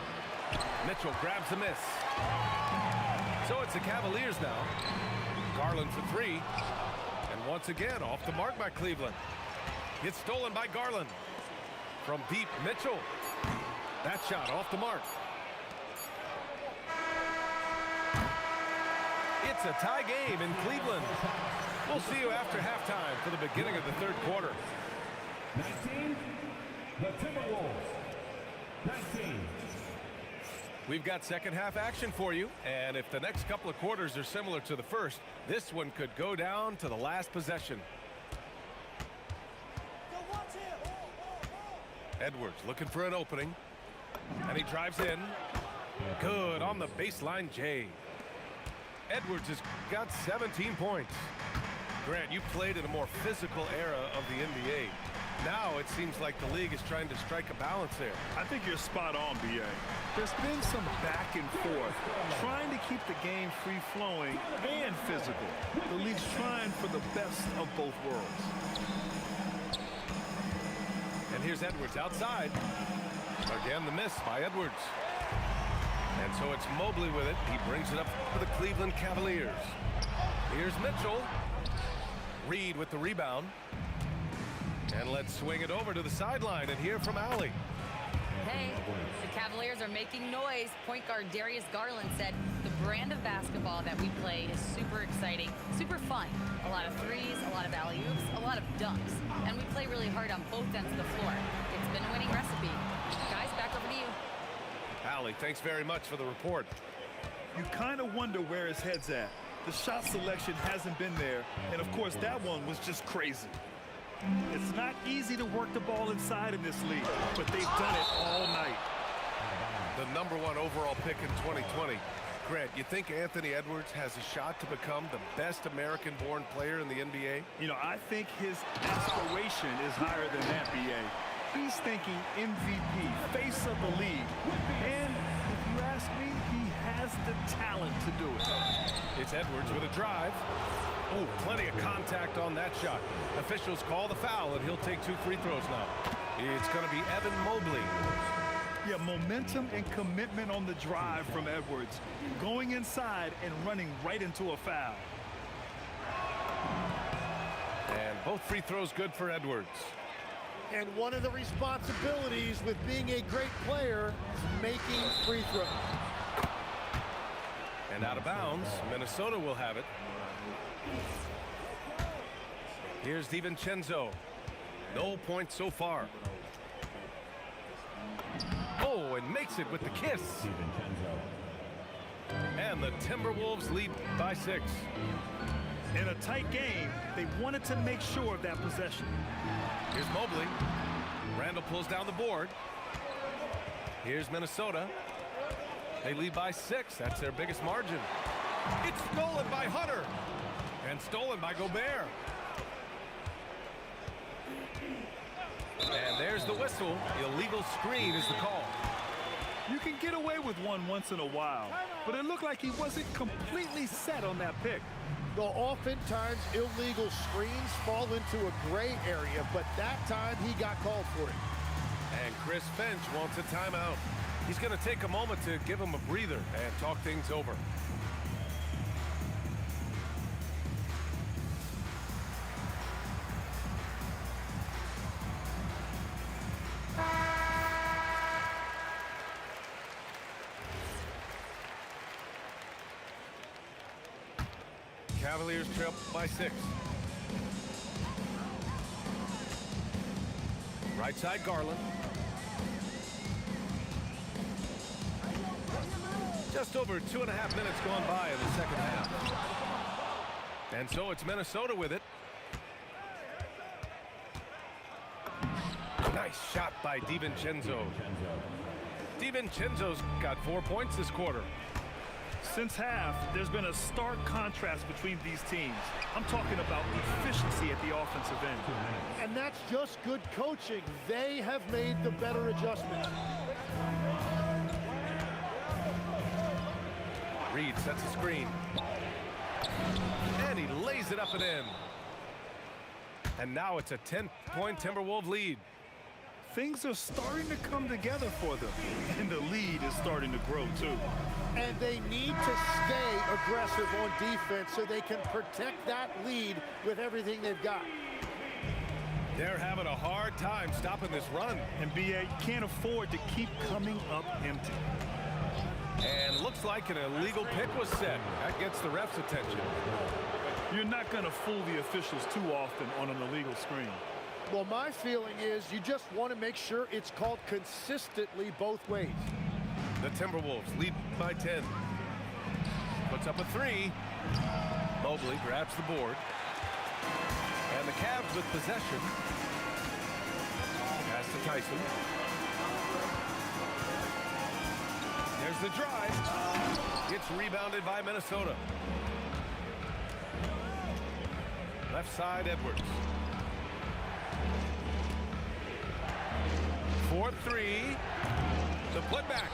Mitchell grabs the miss. So it's the Cavaliers now. Garland for 3. And once again, off the mark by Cleveland. It's stolen by Garland. From deep, Mitchell. That shot off the mark. It's a tie game in Cleveland. We'll see you after halftime for the beginning of the third quarter. 19, the Timberwolves. 19. We've got second half action for you, and if the next couple of quarters are similar to the first, this one could go down to the last possession. Edwards looking for an opening, and he drives in. Good on the baseline, Jay. Edwards has got 17 points. Grant, you played in a more physical era of the NBA. Now it seems like the league is trying to strike a balance there. I think you're spot on, B.A. There's been some back and forth, trying to keep the game free-flowing and physical. The league's trying for the best of both worlds. And here's Edwards outside. Again, the miss by Edwards. And so it's Mobley with it. He brings it up for the Cleveland Cavaliers. Here's Mitchell. Reed with the rebound. And let's swing it over to the sideline and hear from Allie. Hey, the Cavaliers are making noise. Point guard Darius Garland said the brand of basketball that we play is super exciting, super fun. A lot of threes, a lot of alley-oops, a lot of dunks. And we play really hard on both ends of the floor. It's been a winning recipe. Guys, back over to you. Allie, thanks very much for the report. You kind of wonder where his head's at. The shot selection hasn't been there, and of course that one was just crazy. It's not easy to work the ball inside in this league, but they've done it all night. The #1 overall pick in 2020. Grant, you think Anthony Edwards has a shot to become the best American-born player in the NBA? You know, I think his aspiration is higher than that, B.A. He's thinking MVP, face of the league. And if you ask me, he has the talent to do it. It's Edwards with a drive. Oh, plenty of contact on that shot. Officials call the foul, and he'll take 2 free throws now. It's going to be Evan Mobley. Yeah, momentum and commitment on the drive from Edwards. Going inside and running right into a foul. And both free throws good for Edwards. And one of the responsibilities with being a great player is making free throws. And out of bounds, Minnesota will have it. Here's DiVincenzo. No points so far. Oh, and makes it with the kiss. And the Timberwolves lead by 6. In a tight game, they wanted to make sure of that possession. Here's Mobley. Randall pulls down the board. Here's Minnesota. They lead by 6. That's their biggest margin. It's stolen by Hunter. And stolen by Gobert. And there's the whistle. Illegal screen is the call. You can get away with one once in a while, but it looked like he wasn't completely set on that pick. Though oftentimes illegal screens fall into a gray area, but that time he got called for it. And Chris Finch wants a timeout. He's going to take a moment to give him a breather and talk things over. Cavaliers trail by 6. Right side, Garland. Just over 2.5 minutes gone by in the second half. And so it's Minnesota with it. Nice shot by DiVincenzo. DiVincenzo's got 4 points this quarter. Since half, there's been a stark contrast between these teams. I'm talking about efficiency at the offensive end. And that's just good coaching. They have made the better adjustments. Reed sets a screen. And he lays it up and in. And now it's a 10-point Timberwolves lead. Things are starting to come together for them. And the lead is starting to grow, too. And they need to stay aggressive on defense so they can protect that lead with everything they've got. They're having a hard time stopping this run. And BA can't afford to keep coming up empty. And looks like an illegal pick was set. That gets the ref's attention. You're not going to fool the officials too often on an illegal screen. Well, my feeling is you just want to make sure it's called consistently both ways. The Timberwolves lead by 10. Puts up a 3. Mobley grabs the board. And the Cavs with possession. Pass to Tyson. There's the drive. It's rebounded by Minnesota. Left side, Edwards. 4-3. The putback.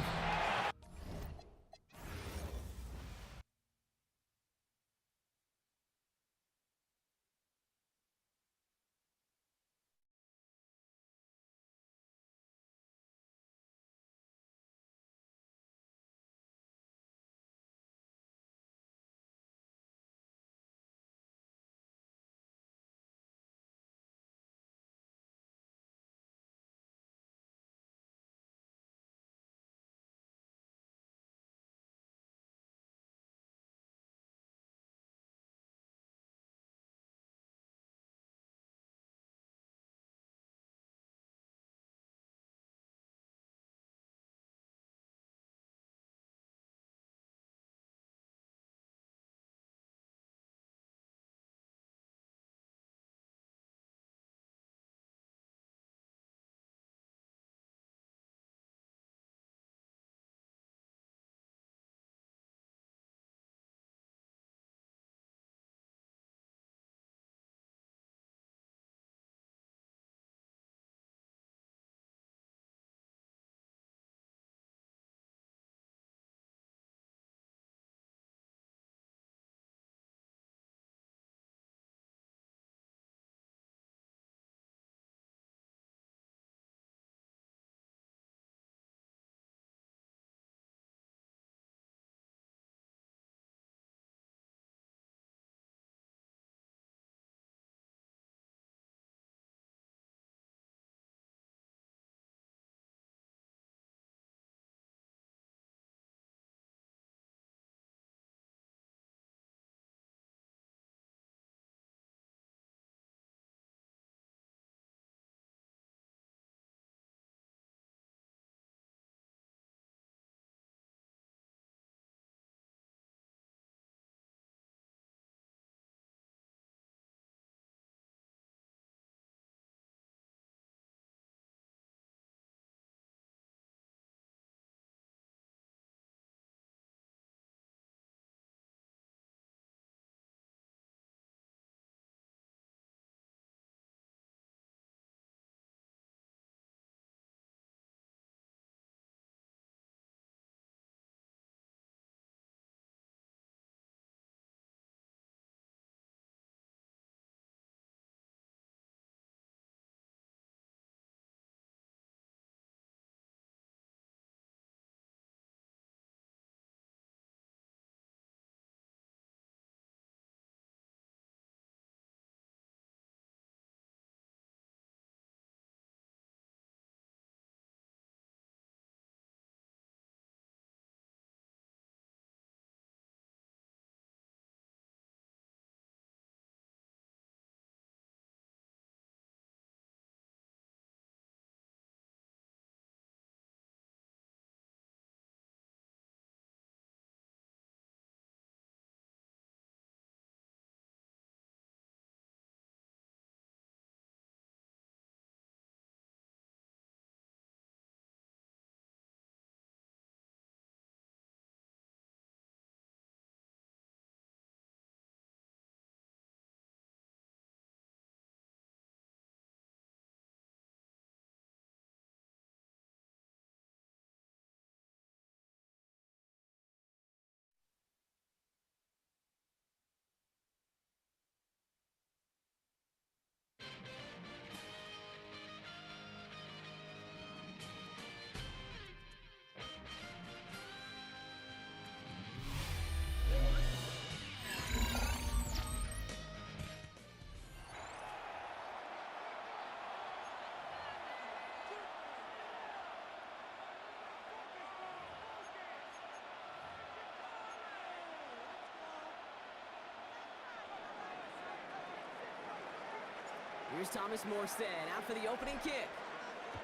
Here's Thomas Morstead out for the opening kick.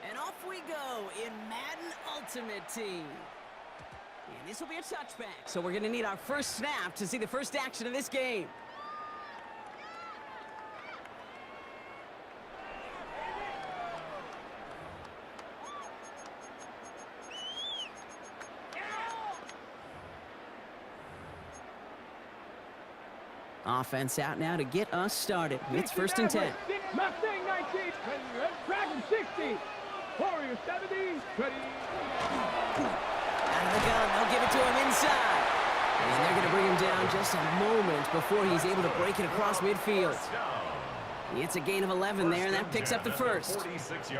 And off we go in Madden Ultimate Team. And this will be a touchback. So we're going to need our first snap to see the first action of this game. Offense out now to get us started. It's 1st and 10. Mustang 19, Dragon 60, Warrior 70, ready. Out of the gun, they'll give it to him inside. And they're going to bring him down just a moment before he's able to break it across midfield. It's a gain of 11 there, and that picks up the first.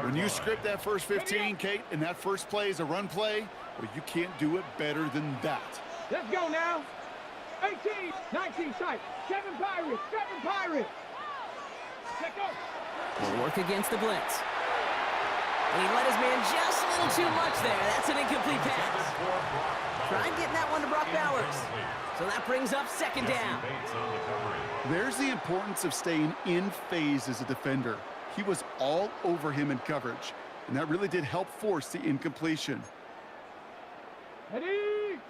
When you script that first 15, Kate, and that first play is a run play, well, you can't do it better than that. Let's go now. 18, 19 sight, 7 Pirates, 7 Pirates. Check up. Will work against the blitz. And he let his man just a little too much there. That's an incomplete pass. Tried getting that one to Brock Bowers. So that brings up 2nd down. There's the importance of staying in phase as a defender. He was all over him in coverage, and that really did help force the incompletion.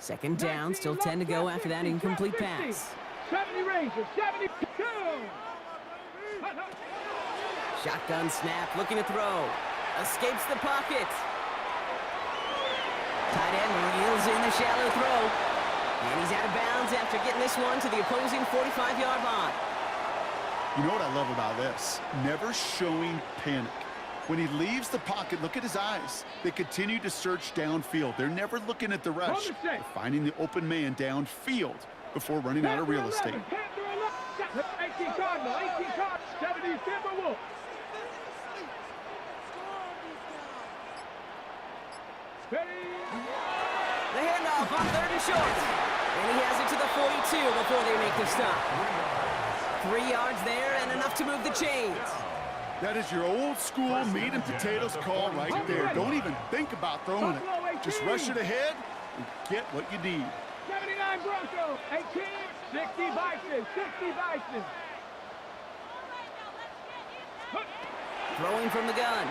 2nd down, still 10 to go after that incomplete pass. 70 Rangers, 72. Shotgun snap, looking to throw. Escapes the pocket. Tight end reels in the shallow throw. And he's out of bounds after getting this one to the opposing 45-yard line. You know what I love about this? Never showing panic. When he leaves the pocket, look at his eyes. They continue to search downfield. They're never looking at the rush. They're finding the open man downfield before running out of real estate. 18 Cardinal, 18 Cardinal, 70 Timberwolves. The handoff on 3rd and short. And he has it to the 42 before they make the stop. 3 yards there and enough to move the chains. That is your old school meat and potatoes call right there. Don't even think about throwing it. Just rush it ahead and get what you need. 79 Broncos, 18, 60 Bison, 60 Bison. Throwing from the gun.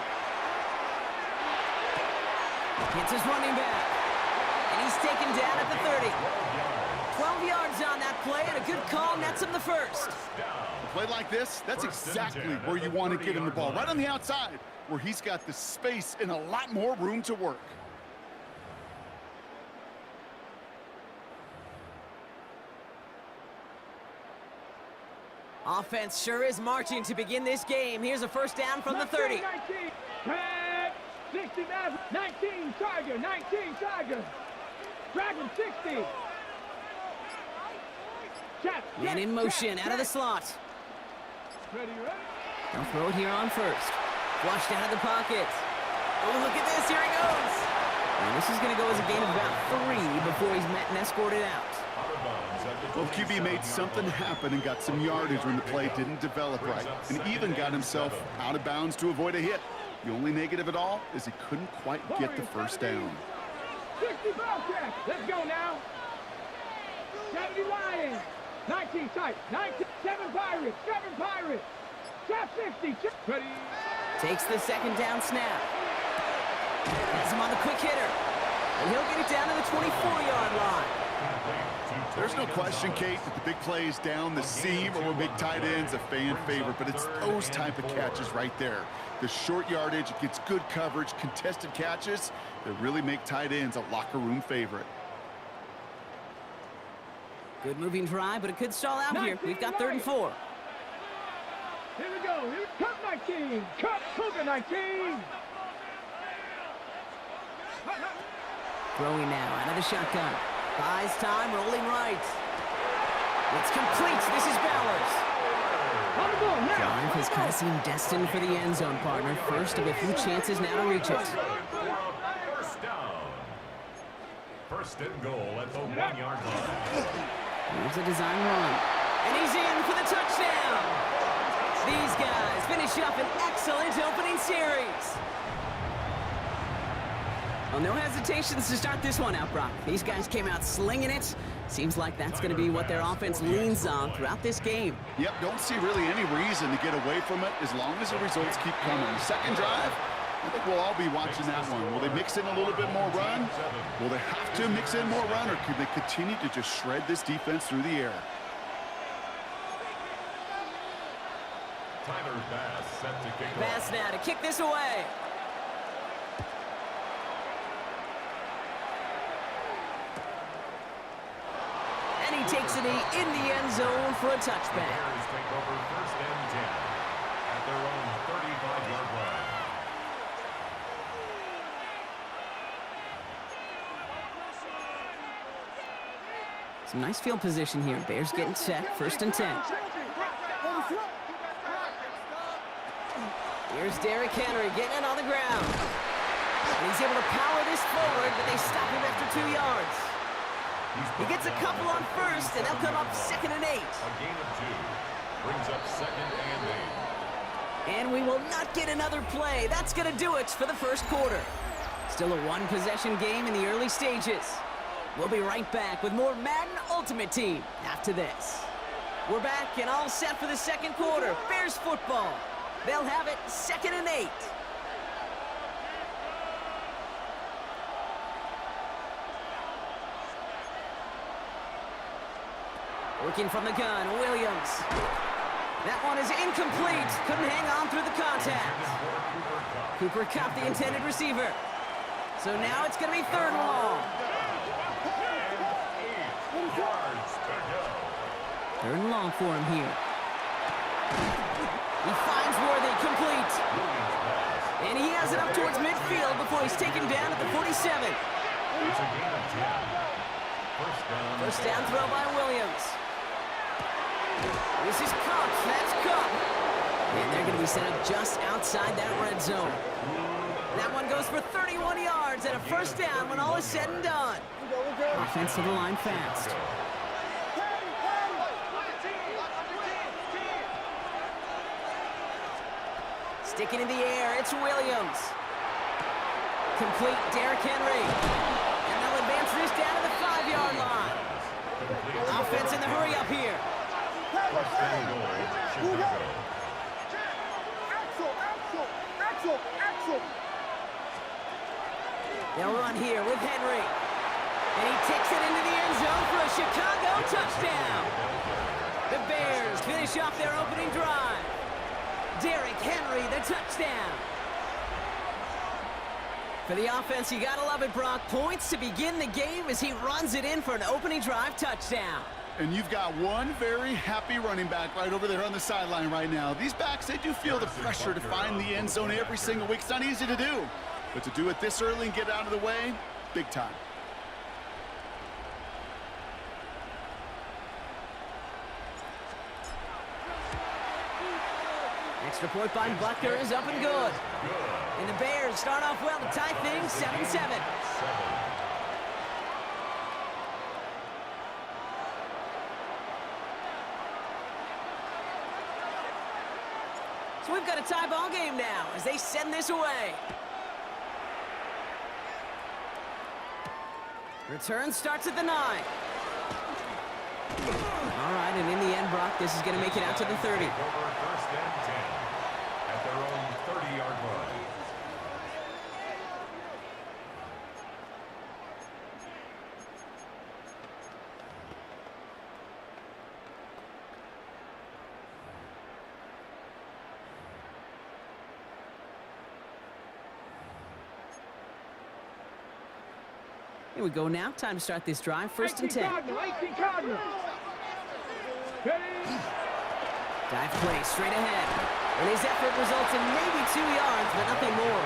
Hits his running back. And he's taken down at the 30. 12 yards on that play, and a good call nets him the first. A play like this, that's exactly where you want to get him the ball. Right on the outside, where he's got the space and a lot more room to work. Offense sure is marching to begin this game. Here's a 1st down from the 30. 19, 60, 19, Tiger, 19, Tiger. Dragon 60. Man in motion, out of the slot. They'll throw it here on 1st. Flushed out of the pocket. Oh, look at this, here he goes. And this is going to go as a gain of about 3 before he's met and escorted out. Well, QB made something happen and got some yardage when the play didn't develop right, and even got himself out of bounds to avoid a hit. The only negative at all is he couldn't quite get the 1st down. 60 Bobcats, let's go now. 70 Lions, 19 tight, 19, 7 Pirates, 7 Pirates. Trap 60, ready. Takes the 2nd down snap. Has him on the quick hitter. And he'll get it down to the 24-yard line. There's no question, Kate, that the big plays down the seam or big tight ends a fan favorite, but it's those type of catches right there. The short yardage, it gets good coverage, contested catches that really make tight ends a locker room favorite. Good moving drive, but it could stall out here. We've got 3rd and 4. Here we go. Here's Cup 19. Cup Cougar 19. Throwing now out of the shotgun. Buys time, rolling right. It's complete. This is Bowers. Drive has kind of seemed destined for the end zone, partner. First of a few chances now to reach it. 1st down. 1st and goal at the 1-yard line. Here's a design run. And he's in for the touchdown. These guys finish up an excellent opening series. Well, no hesitations to start this one out, Brock. These guys came out slinging it. Seems like that's going to be what their offense leans on throughout this game. Yep, don't see really any reason to get away from it as long as the results keep coming. The second drive, I think we'll all be watching that one. Will they mix in a little bit more run? Will they have to mix in more run, or could they continue to just shred this defense through the air? Bass now to kick this away. And he takes it in the end zone for a touchback. Bears take over 1st and 10 at their own 35-yard line. Some nice field position here. Bears getting set. 1st and 10. Here's Derrick Henry getting it on the ground. And he's able to power this forward, but they stop him after 2 yards. He gets a couple on 1st, and they'll come up 2nd and 8. A gain of 2 brings up 2nd and 8. And we will not get another play. That's going to do it for the first quarter. Still a one-possession game in the early stages. We'll be right back with more Madden Ultimate Team after this. We're back and all set for the second quarter. Bears football. They'll have it 2nd and 8. Working from the gun, Williams. That one is incomplete. Couldn't hang on through the contact. Cooper Kupp, the intended receiver. So now it's going to be 3rd and long. 3rd and long for him here. He finds Worthy, complete. And he has it up towards midfield before he's taken down at the 47. First down throw by Williams. This is Kupp. That's Kupp. And they're going to be set up just outside that red zone. That one goes for 31 yards and a 1st down when all is said and done. Offense to the line fast. Sticking in the air, it's Williams. Complete, Derrick Henry. And they'll advance this down to the 5-yard line. Offense in the hurry up here. They'll run here with Henry. And he takes it into the end zone for a Chicago touchdown. The Bears finish off their opening drive. Derrick Henry, the touchdown. For the offense, you gotta love it, Brock. Points to begin the game as he runs it in for an opening drive touchdown. And you've got one very happy running back right over there on the sideline right now. These backs, they do feel the pressure to find the end zone every single week. It's not easy to do. But to do it this early and get out of the way, big time. Extra point by Butker is up and good. And the Bears start off well to tie things 7-7. So we've got a tie ball game now as they send this away. Return starts at the 9. All right, and in the end, Brock, this is going to make it out to the 30. 1st and 10 at their own 30-yard line. Here we go now. Time to start this drive. 1st and 10. Dive play straight ahead. And his effort results in maybe 2 yards, but nothing more.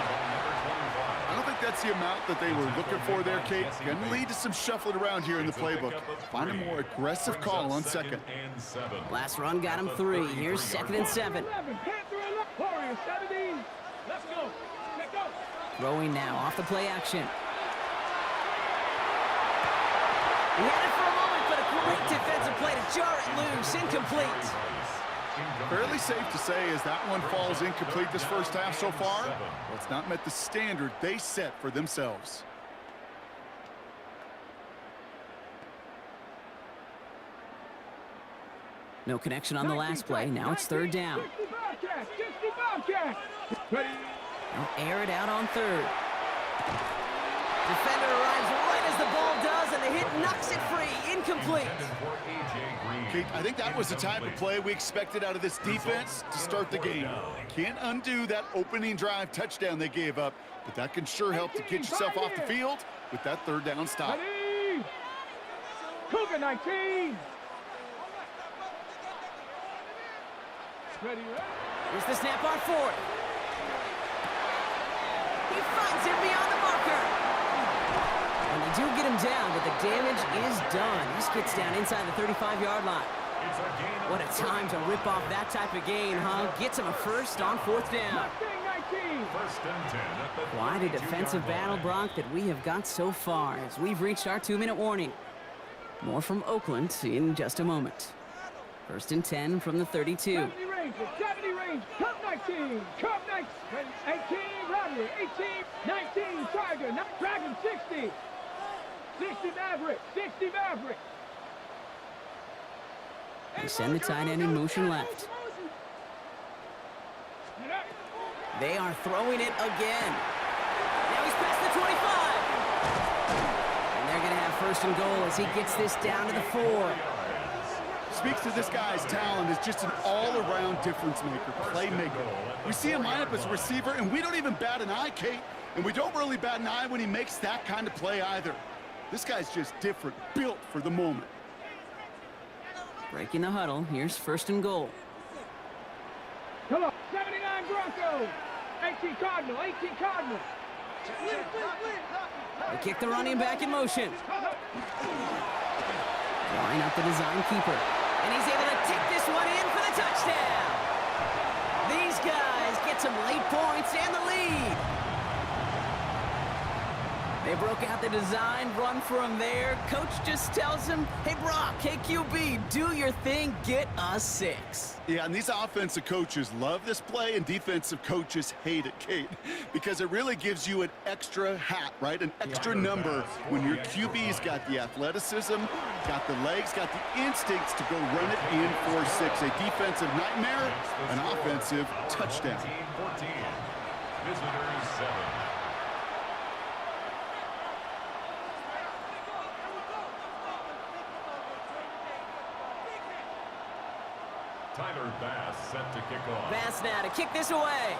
I don't think that's the amount that they were looking for there, Kate. Going to lead to some shuffling around here in the playbook. Find a more aggressive call on 2nd. Last run got him 3. Here's 2nd and 7. Throwing now off the play action. He had it for a moment, but a great defensive play to jar it loose. Incomplete. Fairly safe to say as that one falls incomplete this first half so far, well, it's not met the standard they set for themselves. No connection on the last play. Now it's third down. 60 Bobcats. Ready? They'll air it out on third. Defender arrives right as the ball does, and the hit knocks it free. Incomplete. Kate, I think that was the type of play we expected out of this defense to start the game. Can't undo that opening drive touchdown they gave up, but that can sure help to get yourself off the field with that third down stop. Ready? Cougar 19. Ready? Here's the snap on fourth. He finds him beyond the marker. And they do get him down, but the damage is done. This gets down inside the 35-yard line. What a time to rip off that type of gain, huh? Gets him a first on fourth down. Quite a defensive battle, Brock, that we have got so far as we've reached our 2-minute warning. More from Oakland in just a moment. First and 10 from the 32. 70 range, Cup 19, Cup 19, 18, Rodney, 18, 19, Tiger, Dragon 60, 60 Maverick, 60 Maverick. They send the tight end in motion left. They are throwing it again. Now he's past the 25. And they're going to have first and goal as he gets this down to the 4. Speaks to this guy's talent as just an all-around difference maker, playmaker. We see him line up as a receiver, and we don't even bat an eye, Kate, and we don't really bat an eye when he makes that kind of play either. This guy's just different, built for the moment. Breaking the huddle, here's first and goal. Come on, 79 Broncos, 18 Cardinal, 18 Cardinal. They kick the running back in motion. Line up the design keeper. And he's able to tick this one in for the touchdown. These guys get some late points and the lead. They broke out the design run for him there. Coach just tells him, hey, Brock, hey, QB, do your thing, get us 6. Yeah, and these offensive coaches love this play, and defensive coaches hate it, Kate, because it really gives you an extra hat, right? An extra number when your QB's got the athleticism, got the legs, got the instincts to go run it in for 6. A defensive nightmare, an offensive touchdown. 14, visitors 7. Tyler Bass set to kick off. Bass now to kick this away.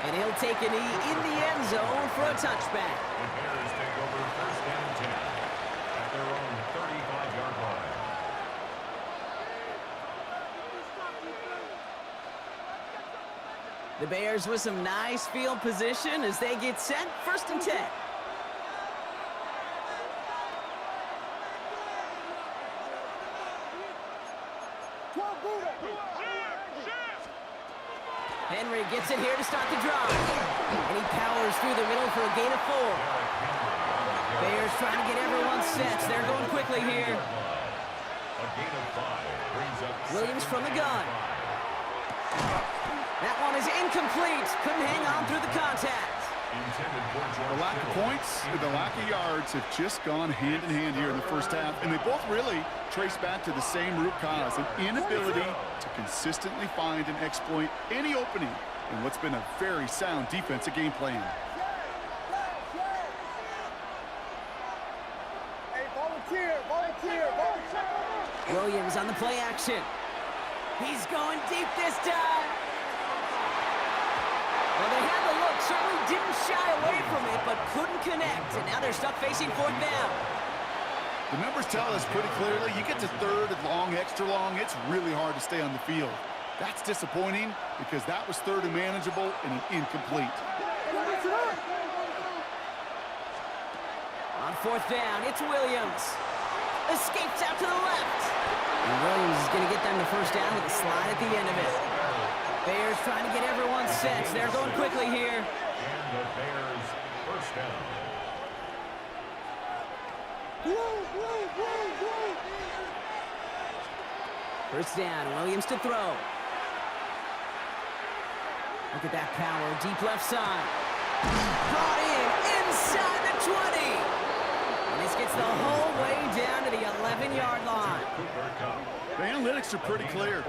And he'll take a knee in the end zone for a touchback. The Bears take over first and 10 at their own 35-yard line. The Bears with some nice field position as they get set. First and 10. Henry gets it here to start the drive. And he powers through the middle for a gain of 4. Bears trying to get everyone set. They're going quickly here. A gain of 5 brings up Williams from the gun. That one is incomplete. Couldn't hang on through the contact. The lack of points and the lack of yards have just gone hand in hand here in the first half, and they both really trace back to the same root cause, an inability to consistently find and exploit any opening in what's been a very sound defensive game plan. Hey, volunteer. Williams on the play action. He's going deep this time. Well, they had the look, certainly didn't shy away from it, but couldn't connect, and now they're stuck facing fourth down. The numbers tell us pretty clearly, you get to third and long, extra long, it's really hard to stay on the field. That's disappointing because that was third and manageable and an incomplete. On fourth down, it's Williams. Escapes out to the left. And Williams is going to get them the first down with a slide at the end of it. Bears trying to get everyone set. They're going quickly here. And the Bears first down. First down, Williams to throw. Look at that power, deep left side. Brought in inside the 20. The analytics are pretty clear.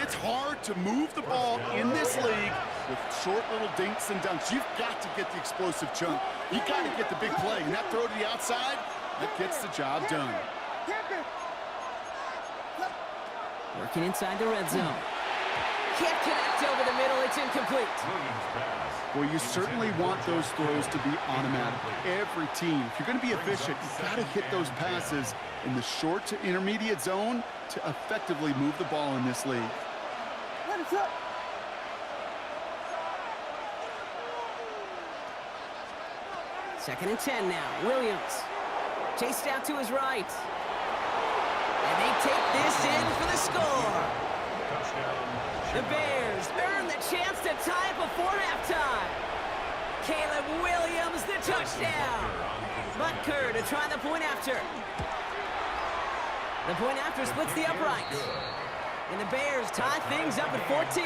It's hard to move the ball in this league with short little dinks and dunks. You've got to get the explosive chunk. You got to get the big play. And that throw to the outside, that gets the job done. Working inside the red zone. Can't connect over the middle. It's incomplete. Well, you certainly want those throws to be automatic. Every team, if you're going to be efficient, you've got to hit those passes in the short to intermediate zone to effectively move the ball in this league. Second and 10 now. Williams. Chased out to his right. And they take this in for the score. The Bears earn the chance to tie it before halftime. Caleb Williams, the touchdown. Butker to try the point after. The point after splits the uprights. And the Bears tie things up at 14.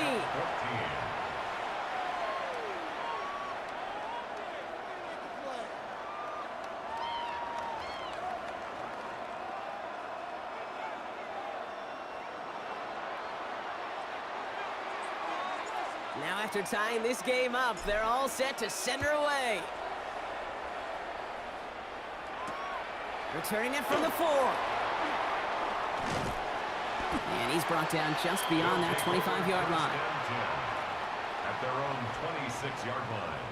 Now after tying this game up, they're all set to send her away. Returning it from the 4. And he's brought down just beyond that 25-yard line. At their own 26-yard line.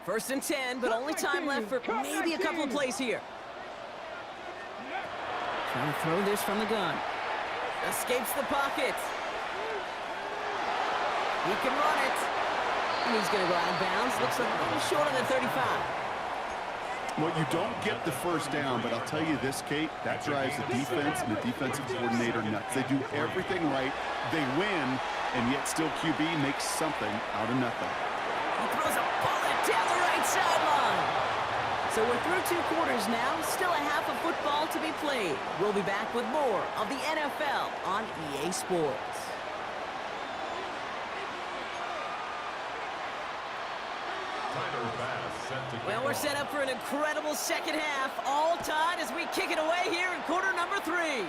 First and 10, but only time left for maybe a couple of plays here. Trying to throw this from the gun. Escapes the pocket. He can run it. And he's going to go out of bounds. Looks a little short on the 35. Well, you don't get the first down, but I'll tell you this, Kate, that drives the defense and the defensive coordinator nuts. They do everything right. They win, and yet still QB makes something out of nothing. He throws a bullet down the right sideline. So we're through 2 quarters now. Still a half of football to be played. We'll be back with more of the NFL on EA Sports. Well, we're set up for an incredible second half. All tied as we kick it away here in quarter number 3.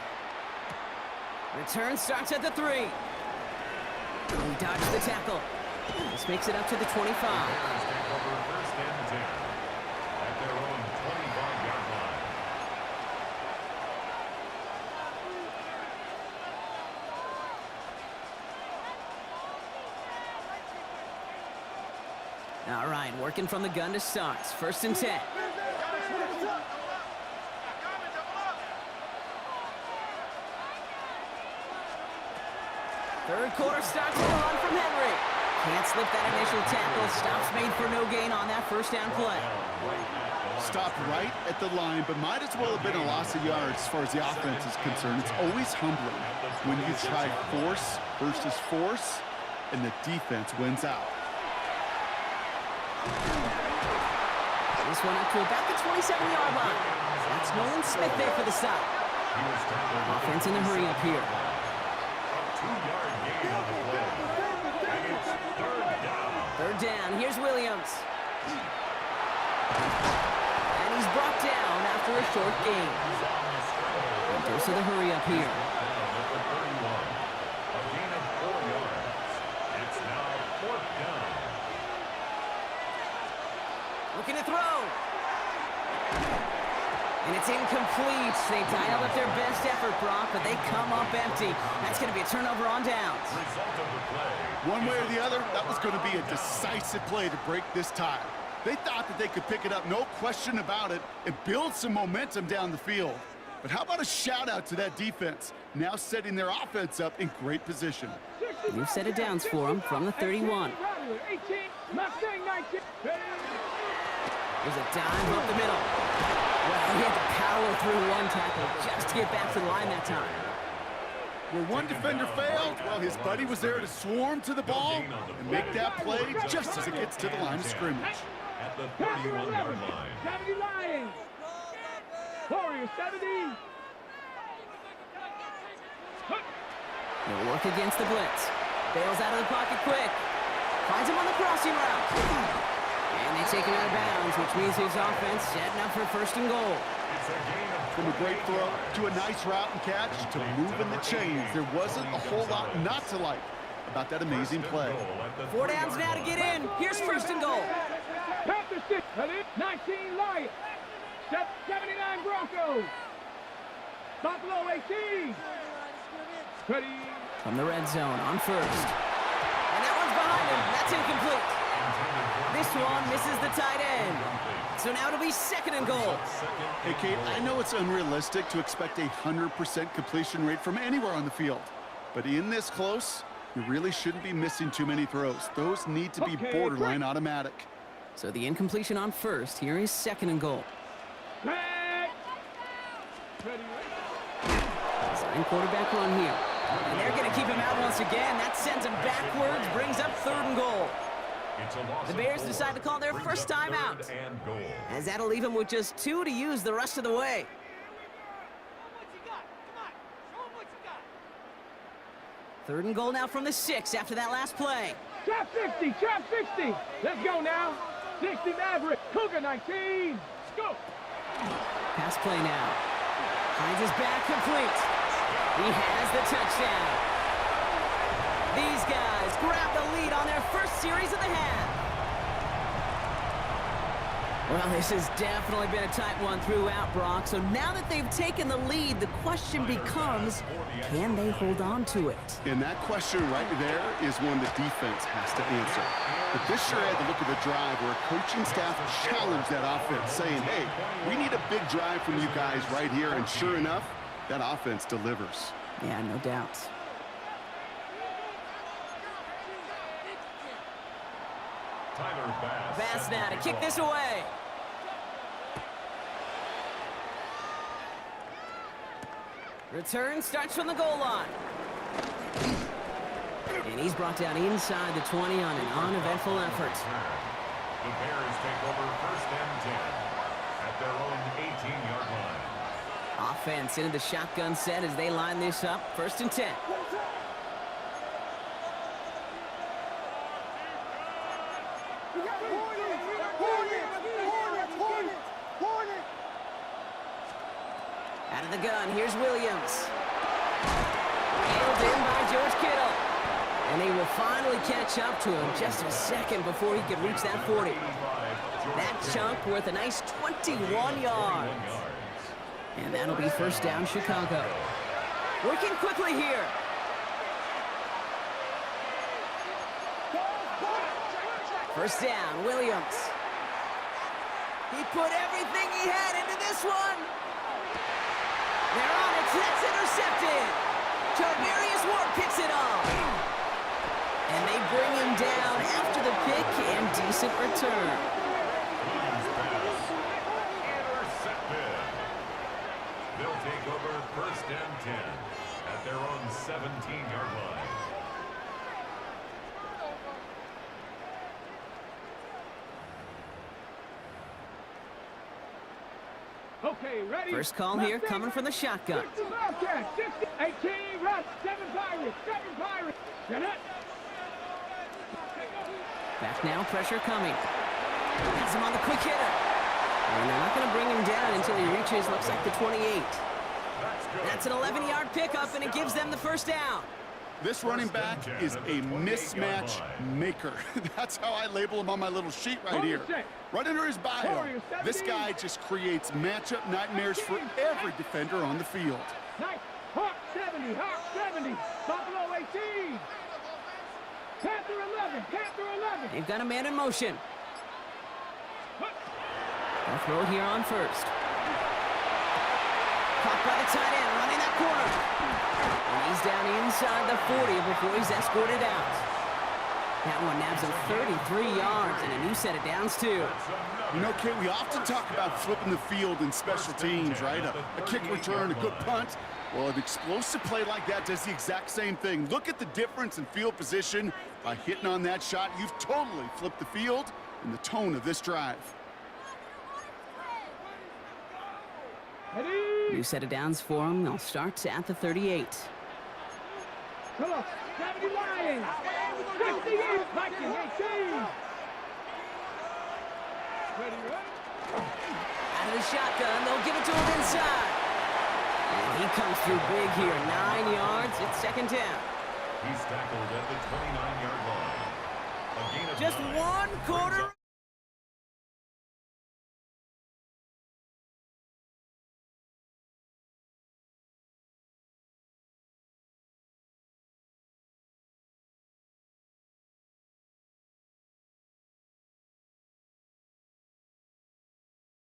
Return starts at the 3. He dodged the tackle. This makes it up to the 25. All right, working from the gun to start. First and 10. Third quarter starts with a run from Henry. Can't slip that initial tackle. Stops made for no gain on that first down play. Stopped right at the line, but might as well have been a loss of yards as far as the offense is concerned. It's always humbling when you try force versus force, and the defense wins out. This one up to about the 27-yard line. That's Nolan Smith there for the stop. Offense in the hurry up here. Third down. Here's Williams. And he's brought down after a short gain. And dose of the hurry up here. Looking to throw. And it's incomplete. They dialed up their best effort, Brock, but they come up empty. That's going to be a turnover on downs. One way or the other, that was going to be a decisive play to break this tie. They thought that they could pick it up, no question about it, and build some momentum down the field. But how about a shout-out to that defense, now setting their offense up in great position. New set of downs for them from the 31. There's a dive up the middle. Well, he had to power through one tackle just to get back to the line that time. Where one defender failed, well, his buddy was there to swarm to the ball and make that play just as it gets to the line of scrimmage. At the 31-yard line. 70 Lions. Warriors 70. He'll work against the blitz. Bails out of the pocket quick. Finds him on the crossing route. And they take him out of bounds, which means his offense setting up for first and goal. From a great throw to a nice route and catch to moving the chains, there wasn't a whole lot not to like about that amazing play. 4 downs now to get in. Here's first and goal. Panthers 19 Lions. 79 Broncos. Buffalo 18. Ready. From the red zone on first. And that one's behind him. That's incomplete. This one misses the tight end. So now it'll be second and goal. Hey, Kate, I know it's unrealistic to expect a 100% completion rate from anywhere on the field. But in this close, you really shouldn't be missing too many throws. Those need to be borderline automatic. So the incompletion on first. Here is second and goal. Sign quarterback run here. And they're going to keep him out once again. That sends him backwards, brings up third and goal. The Bears decide to call their first timeout, as that'll leave him with just 2 to use the rest of the way. Third and goal now from the 6 after that last play. Trap 60, trap 60. Let's go now. 60 Maverick, Cougar 19. Go. Pass play now. Finds his back complete. He has the touchdown. These guys grab the lead on their first series of the half. Well, this has definitely been a tight one throughout, Brock. So now that they've taken the lead, the question becomes, can they hold on to it? And that question right there is one the defense has to answer. But this sure had the look of a drive where a coaching staff challenged that offense, saying, hey, we need a big drive from you guys right here. And sure enough, that offense delivers. Yeah, no doubt. Bass now to kick this away. Return starts from the goal line. And he's brought down inside the 20 on an uneventful effort. The Bears take over first and 10 at their own 18-yard line. Offense into the shotgun set as they line this up. First and 10. Out of the gun, here's Williams. Nailed in by George Kittle. And they will finally catch up to him just a second before he could reach that 40. That chunk worth a nice 21 yards. And that'll be first down, Chicago. Working quickly here. First down, Williams. He put everything he had into this one. They're on it. That's intercepted. Charvarius Ward picks it off. And they bring him down after the pick and decent return. Intercepted. They'll take over first and 10 at their own 17-yard line. Okay, ready? First call here coming from the shotgun. 60 Bobcats, 60, 18 Russ, 7 Pirates, 7 Pirates. Get it. Back now, pressure coming. Has him on the quick hitter. And they're not going to bring him down until he reaches, looks like the 28. That's an 11-yard pickup, and it gives them the first down. This running back is a mismatch maker. That's how I label him on my little sheet right here. Right under his bio, this guy just creates matchup nightmares for every defender on the field. Hawk 70, Hawk 70, Buffalo 18. Panther 11, Panther 11. They've got a man in motion. They'll throw here on first. Caught by the tight end, running that corner. And he's down inside the 40 before he's escorted out. That one nabs him 33 yards and a new set of downs, too. You know, Kate, we often talk about flipping the field in special teams, right? A kick return, a good punt. Well, an explosive play like that does the exact same thing. Look at the difference in field position. By hitting on that shot, you've totally flipped the field and the tone of this drive. New set of downs for him. They'll start at the 38. Come on, 70 Lions, 68 Vikings, 18. Out of the shotgun, they'll give it to him inside. And he comes through big here, 9 yards. It's second down. He's tackled at the 29-yard line. A gain of Just 9. one quarter.